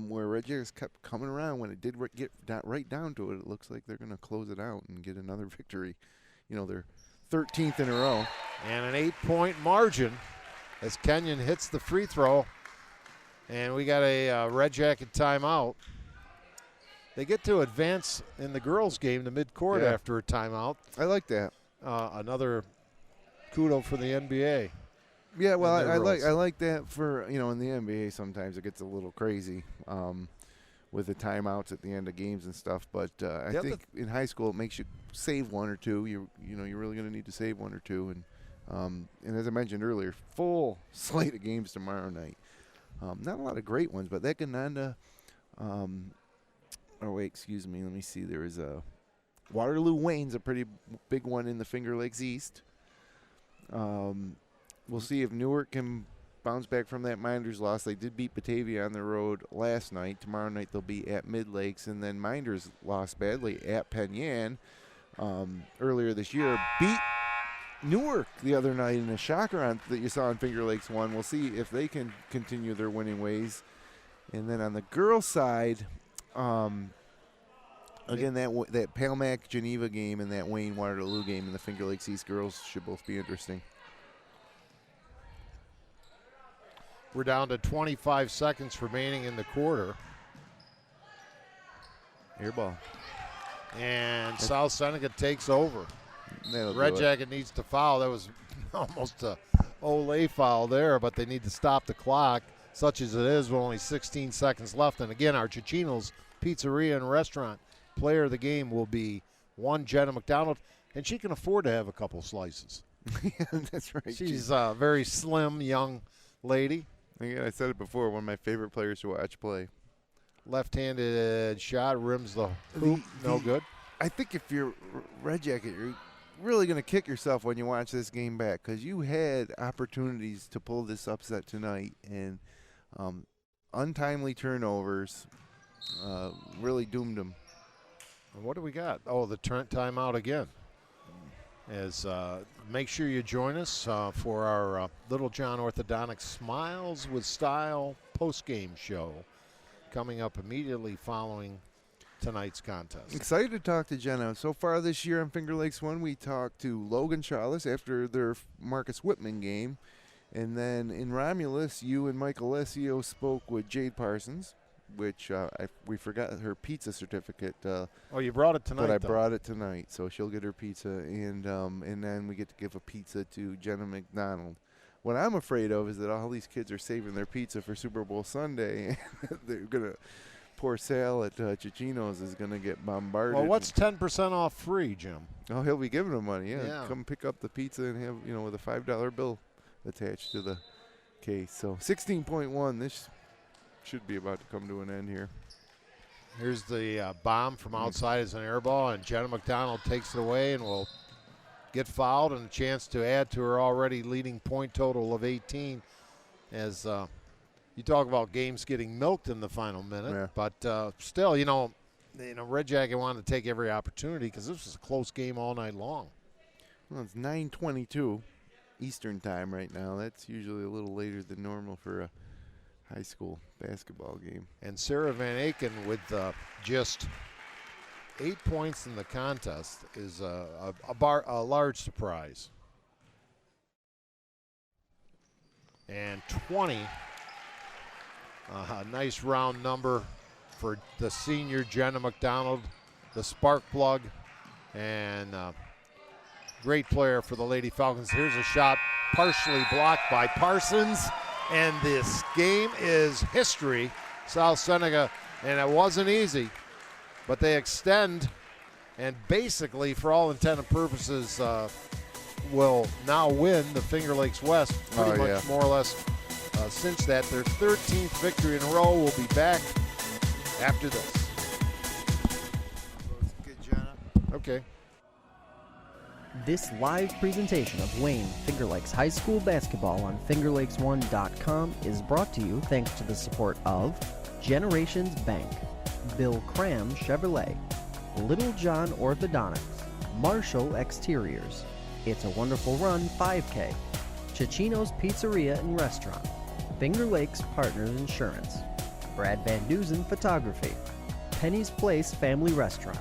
where Red Jackets kept coming around. When it did get right down to it, it looks like they're going to close it out and get another victory. They're 13th in a row. And an 8-point margin as Kenyon hits the free throw. And we got a Red Jacket timeout. They get to advance in the girls' game to midcourt after a timeout. I like that. Another kudo for the NBA. Yeah, well, I like that for, in the NBA sometimes it gets a little crazy with the timeouts at the end of games and stuff. But I think in high school it makes you save one or two. You're really going to need to save one or two. And as I mentioned earlier, full slate of games tomorrow night. Not a lot of great ones, but that Gananda. Excuse me. Let me see. There is a Waterloo Wayne's a pretty big one in the Finger Lakes East. We'll see if Newark can bounce back from that Minders loss. They did beat Batavia on the road last night. Tomorrow night they'll be at Mid Lakes, and then Minders lost badly at Penn Yan earlier this year. Beat Newark the other night in a shocker that you saw in Finger Lakes 1. We'll see if they can continue their winning ways. And then on the girls' side, again, that Palmac Geneva game and that Wayne Waterloo game in the Finger Lakes East girls should both be interesting. We're down to 25 seconds remaining in the quarter. Air ball. And South Seneca takes over. Red Jacket needs to foul. That was almost a Olay foul there, but they need to stop the clock, such as it is, with only 16 seconds left. And again, our Cicino's Pizzeria and Restaurant player of the game will be one Jenna McDonald, and she can afford to have a couple slices. Yeah, that's right. She's a very slim young lady. Again, I said it before, one of my favorite players to watch play. Left-handed shot, rims the hoop, no good. I think if you're Red Jacket, you're really going to kick yourself when you watch this game back, because you had opportunities to pull this upset tonight, and untimely turnovers really doomed them. What do we got? Oh, the timeout again. Make sure you join us for our Little John Orthodontics Smiles with Style post-game show coming up immediately following tonight's contest. Excited to talk to Jenna. So far this year on Finger Lakes 1, we talked to Logan Shailis after their Marcus Whitman game. And then in Romulus, you and Michael Alessio spoke with Jade Parsons, which we forgot her pizza certificate. Oh, you brought it tonight, but I brought it tonight, so she'll get her pizza, and then we get to give a pizza to Jenna McDonald. What I'm afraid of is that all these kids are saving their pizza for Super Bowl Sunday, and they're gonna poor Sal at Cicino's is going to get bombarded. Well, what's 10% off free, Jim? Oh, he'll be giving them money. Yeah. Come pick up the pizza and have, with a $5 bill attached to the case. So 16.1. This should be about to come to an end here. Here's the bomb from outside as an air ball, and Jenna McDonald takes it away and will get fouled and a chance to add to her already leading point total of 18. As you talk about games getting milked in the final minute, but still, Red Jacket wanted to take every opportunity because this was a close game all night long. Well, it's 9:22 Eastern time right now. That's usually a little later than normal for a high school basketball game. And Sara VanAken with just 8 points in the contest is a large surprise. And 20, a nice round number for the senior Jenna McDonald, the spark plug, and great player for the Lady Falcons. Here's a shot partially blocked by Parsons, and this game is history. South Seneca, and it wasn't easy, but they extend and basically, for all intent and purposes, will now win the Finger Lakes West pretty much more or less cinch that. Their 13th victory in a row. Will be back after this. Good, Jenna. Okay. This live presentation of Wayne Finger Lakes High School basketball on fingerlakes1.com is brought to you thanks to the support of Generations Bank, Bill Cram Chevrolet, Little John Orthodontics, Marshall Exteriors, It's a Wonderful Run 5K, Cicino's Pizzeria and Restaurant, Finger Lakes Partners Insurance, Brad Van Dusen Photography, Penny's Place Family Restaurant,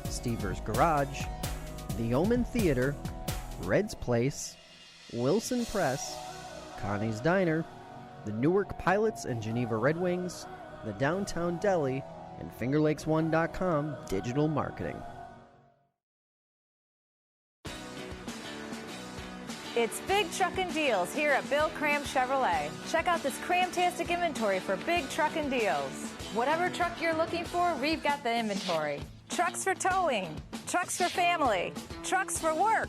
Stever's Garage, The Omen Theater, Red's Place, Wilson Press, Connie's Diner, the Newark Pilots and Geneva Red Wings, the Downtown Deli, and FingerLakes1.com digital marketing. It's Big Truckin' Deals here at Bill Cram Chevrolet. Check out this cram-tastic inventory for big truckin' deals. Whatever truck you're looking for, we've got the inventory. Trucks for towing, trucks for family, trucks for work,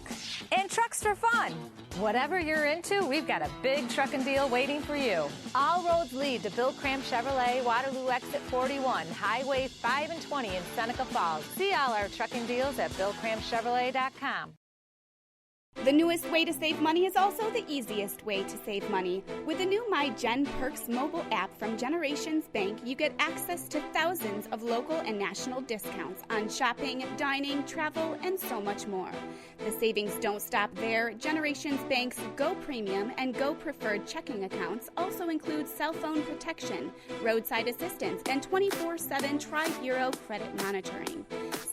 and trucks for fun. Whatever you're into, we've got a big truckin' deal waiting for you. All roads lead to Bill Cram Chevrolet, Waterloo Exit 41, Highway 5 and 20 in Seneca Falls. See all our truckin' deals at BillCramChevrolet.com. The newest way to save money is also the easiest way to save money. With the new My Gen Perks mobile app from Generations Bank, you get access to thousands of local and national discounts on shopping, dining, travel, and so much more. The savings don't stop there. Generations Bank's Go Premium and Go Preferred checking accounts also include cell phone protection, roadside assistance, and 24/7 Tri-Bureau credit monitoring.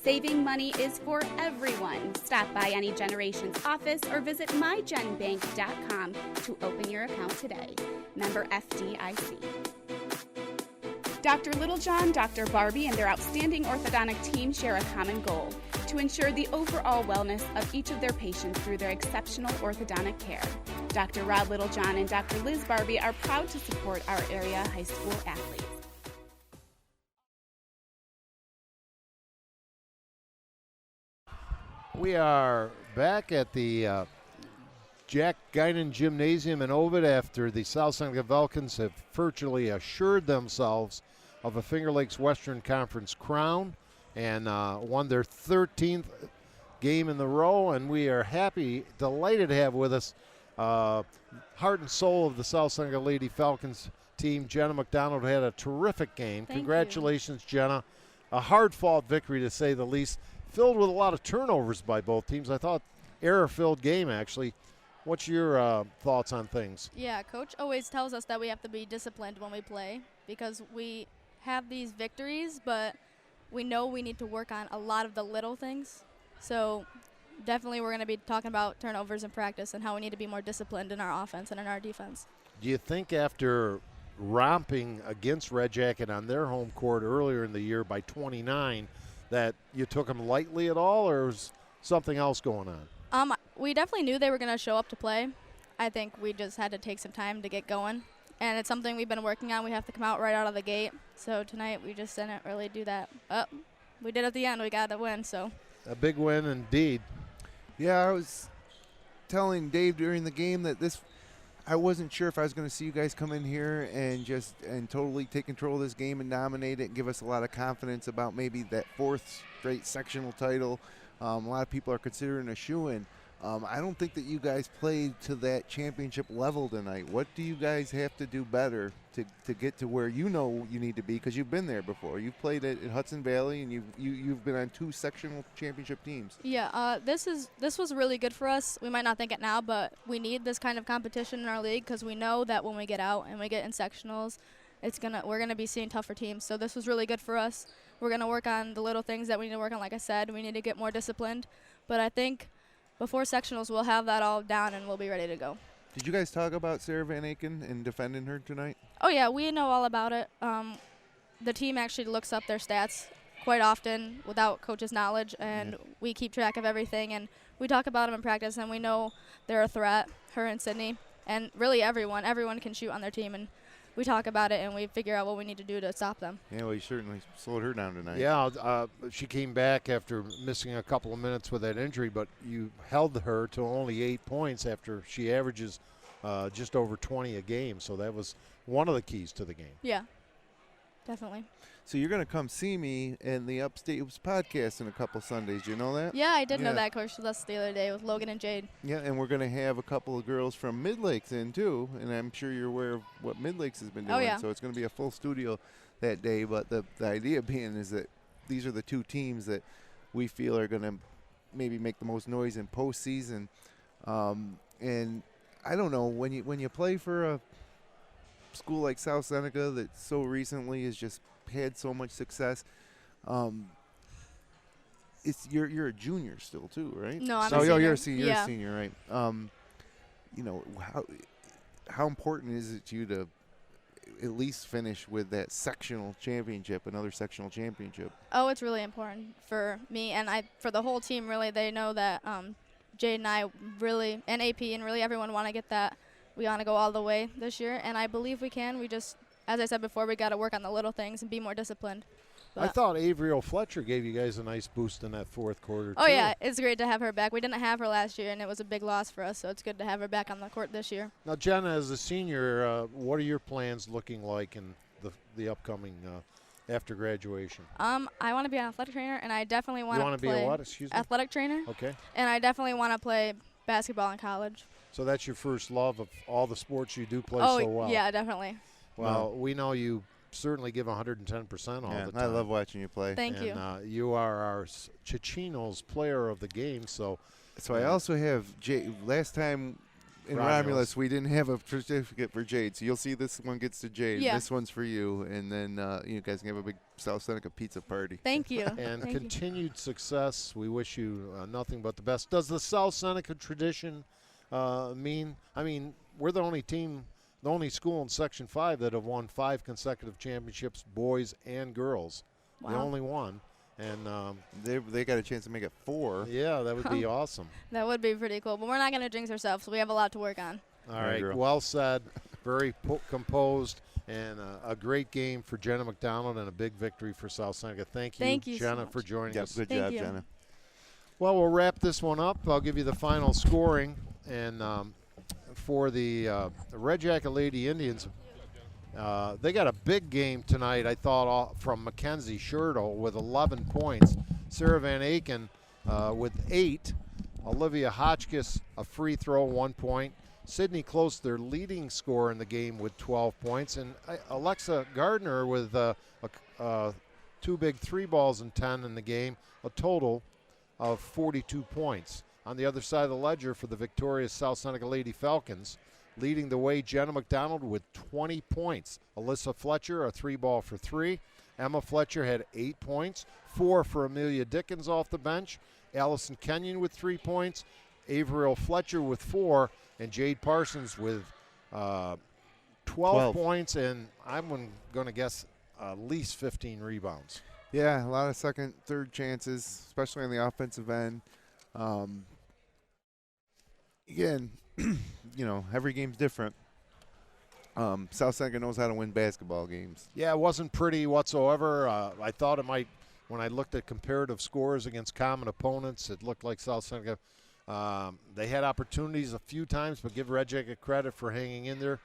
Saving money is for everyone. Stop by any Generations office or visit mygenbank.com to open your account today. Member FDIC. Dr. Littlejohn, Dr. Barbie, and their outstanding orthodontic team share a common goal: to ensure the overall wellness of each of their patients through their exceptional orthodontic care. Dr. Rod Littlejohn and Dr. Liz Barbie are proud to support our area high school athletes. We are back at the Jack Guinan Gymnasium in Ovid after the South Seneca Falcons have virtually assured themselves of a Finger Lakes Western Conference crown and won their 13th game in the row. And we are delighted to have with us heart and soul of the South Seneca Lady Falcons team. Jenna McDonald had a terrific game. Congratulations, Jenna. A hard-fought victory, to say the least, filled with a lot of turnovers by both teams. I thought error-filled game, actually. What's your thoughts on things? Yeah, Coach always tells us that we have to be disciplined when we play because we have these victories, but we know we need to work on a lot of the little things. So definitely we're going to be talking about turnovers in practice and how we need to be more disciplined in our offense and in our defense. Do you think after romping against Red Jacket on their home court earlier in the year by 29 that you took them lightly at all, or was something else going on? We definitely knew they were going to show up to play. I think we just had to take some time to get going. and it's something we've been working on. We have to come out right out of the gate. So tonight we just didn't really do that. We did at the end. We got the win. So a big win indeed. Yeah, I was telling Dave during the game that I wasn't sure if I was going to see you guys come in here and totally take control of this game and dominate it and give us a lot of confidence about maybe that 4th straight sectional title. A lot of people are considering a shoo-in. I don't think that you guys played to that championship level tonight. What do you guys have to do better to get to where you know you need to be? Because you've been there before. You've played at Hudson Valley, and you've been on 2 sectional championship teams. Yeah, this was really good for us. We might not think it now, but we need this kind of competition in our league because we know that when we get out and we get in sectionals, we're gonna be seeing tougher teams. So this was really good for us. We're gonna work on the little things that we need to work on. Like I said, we need to get more disciplined. But I think before sectionals, we'll have that all down and we'll be ready to go. Did you guys talk about Sara VanAken and defending her tonight? Oh, yeah, we know all about it. The team actually looks up their stats quite often without coach's knowledge, and we keep track of everything. And we talk about them in practice, and we know they're a threat, her and Sydney. And really everyone can shoot on their team. And we talk about it, and we figure out what we need to do to stop them. Yeah, well, you certainly slowed her down tonight. Yeah, she came back after missing a couple of minutes with that injury, but you held her to only 8 points after she averages just over 20 a game. So that was one of the keys to the game. Yeah, definitely. So you're going to come see me in the Upstate Hoops podcast in a couple Sundays. Do you know that? Yeah, I did know that. Coach with us the other day with Logan and Jade. Yeah, and we're going to have a couple of girls from Mid-Lakes in, too. And I'm sure you're aware of what Mid-Lakes has been doing. Oh, yeah. So it's going to be a full studio that day. But the idea being is that these are the 2 teams that we feel are going to maybe make the most noise in postseason. And I don't know, when you play for a school like South Seneca that so recently has just had so much success, you're a junior still too, right? No, I'm a senior. You're a senior. Yeah. You're a senior, right? You know, how important is it to you to at least finish with that sectional championship, another sectional championship? Oh, it's really important for me and for the whole team. Really, they know that Jade and I really, and AP and really everyone want to get that. We want to go all the way this year, and I believe we can. We just, as I said before, we got to work on the little things and be more disciplined. I thought Averill Fletcher gave you guys a nice boost in that 4th quarter, Oh, too. yeah, it's great to have her back. We didn't have her last year, and it was a big loss for us, so it's good to have her back on the court this year. Now, Jenna, as a senior, what are your plans looking like in the upcoming after graduation? I want to be an athletic trainer, and I definitely want to play. You want to be a what? Excuse me? Athletic trainer. Okay. And I definitely want to play basketball in college. So that's your first love of all the sports you do play so well. Oh, yeah, definitely. Well, we know you certainly give 110% all the time. I love watching you play. Thank you. You are our Chichino's player of the game. So I also have Jade. Last time in Romulus, we didn't have a certificate for Jade. So you'll see this one gets to Jade. Yeah. This one's for you. And then you guys can have a big South Seneca pizza party. Thank you. And Thank continued success. We wish you nothing but the best. Does the South Seneca tradition mean? I mean, we're the only team, the only school in Section 5 that have won 5 consecutive championships, boys and girls. Wow. The only one. And they got a chance to make it 4. yeah, that would be awesome. That would be pretty cool. But we're not going to jinx ourselves, so we have a lot to work on. All right, well said. Very composed, and a great game for Jenna McDonald and a big victory for South Seneca. Thank you, so Jenna, much. for joining us. Good Thank job, you. Jenna. Well, we'll wrap this one up. I'll give you the final scoring. And for the Red Jacket Lady Indians, they got a big game tonight, I thought, from Mackenzie Schertle with 11 points. Sara VanAken with 8. Olivia Hotchkiss, a free throw, 1 point. Sydney Close, their leading scorer in the game, with 12 points. And Alexa Gardner with 2 big 3 balls and 10 in the game, a total of 42 points. On the other side of the ledger for the victorious South Seneca Lady Falcons, leading the way, Jenna McDonald with 20 points. Alyssa Fletcher, a 3-ball for 3. Emma Fletcher had 8 points, 4 for Amelia Dickens off the bench. Allison Kenyon with 3 points. Averill Fletcher with 4. And Jade Parsons with 12 points. And I'm going to guess at least 15 rebounds. Yeah, a lot of second, third chances, especially on the offensive end. Again, every game's different. South Seneca knows how to win basketball games. Yeah, it wasn't pretty whatsoever. I thought it might, when I looked at comparative scores against common opponents, it looked like South Seneca, they had opportunities a few times, but give Red Jacket credit for hanging in there.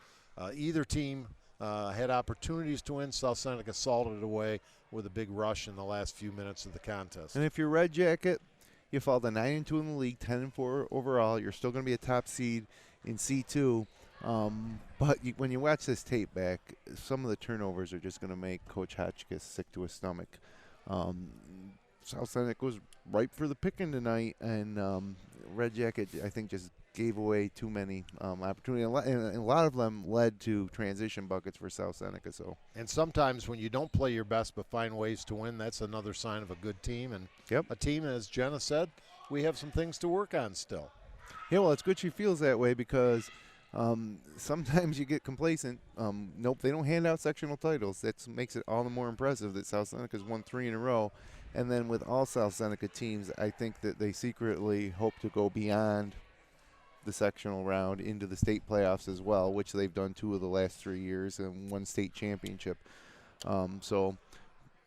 Either team had opportunities to win. South Seneca salted it away with a big rush in the last few minutes of the contest. And if you're Red Jacket, you fall to 9-2 in the league, 10-4 overall. You're still going to be a top seed in C2. But when you watch this tape back, some of the turnovers are just going to make Coach Hotchkiss sick to his stomach. South Seneca was ripe for the picking tonight, and Red Jacket, I think, just gave away too many opportunities. And a lot of them led to transition buckets for South Seneca. And sometimes when you don't play your best but find ways to win, that's another sign of a good team. And a team, as Jenna said, we have some things to work on still. Yeah, well, it's good she feels that way because sometimes you get complacent. Nope, they don't hand out sectional titles. That makes it all the more impressive that South Seneca's won 3 in a row. And then with all South Seneca teams, I think that they secretly hope to go beyond the sectional round into the state playoffs as well, which they've done 2 of the last 3 years and 1 state championship. So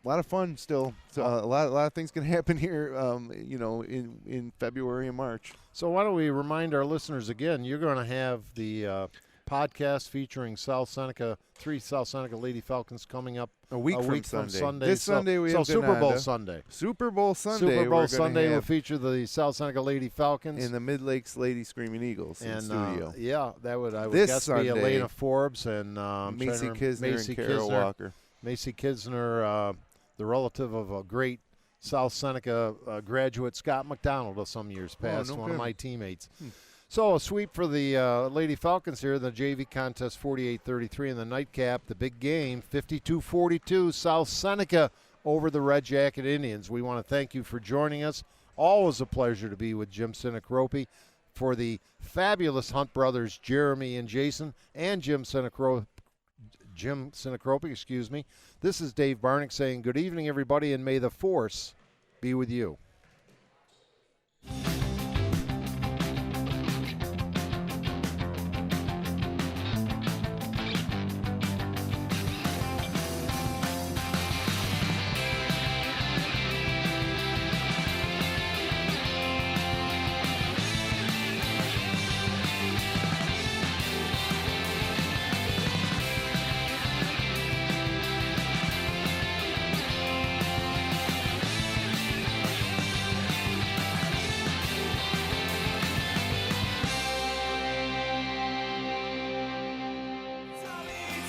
a lot of fun still. So a lot of things can happen here, in February and March. So why don't we remind our listeners again, you're going to have the podcast featuring 3 South Seneca Lady Falcons coming up a week from Sunday. This Sunday we have Super Bowl Sunday. Super Bowl Sunday. Super Bowl Sunday will feature the South Seneca Lady Falcons and the Mid-Lakes Lady Screaming Eagles in studio. That would this guess Sunday, be Elena Forbes and Macy Kisner and Carol Walker. Macy Kisner, the relative of a great South Seneca graduate, Scott McDonald, of some years past, one of my teammates. So a sweep for the Lady Falcons here in the JV contest, 48-33 in the nightcap. The big game, 52-42, South Seneca over the Red Jacket Indians. We want to thank you for joining us. Always a pleasure to be with Jim Sinicropi. For the fabulous Hunt brothers, Jeremy and Jason, and Jim Sinicropi, This is Dave Barnick saying good evening, everybody, and may the force be with you.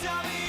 Tell me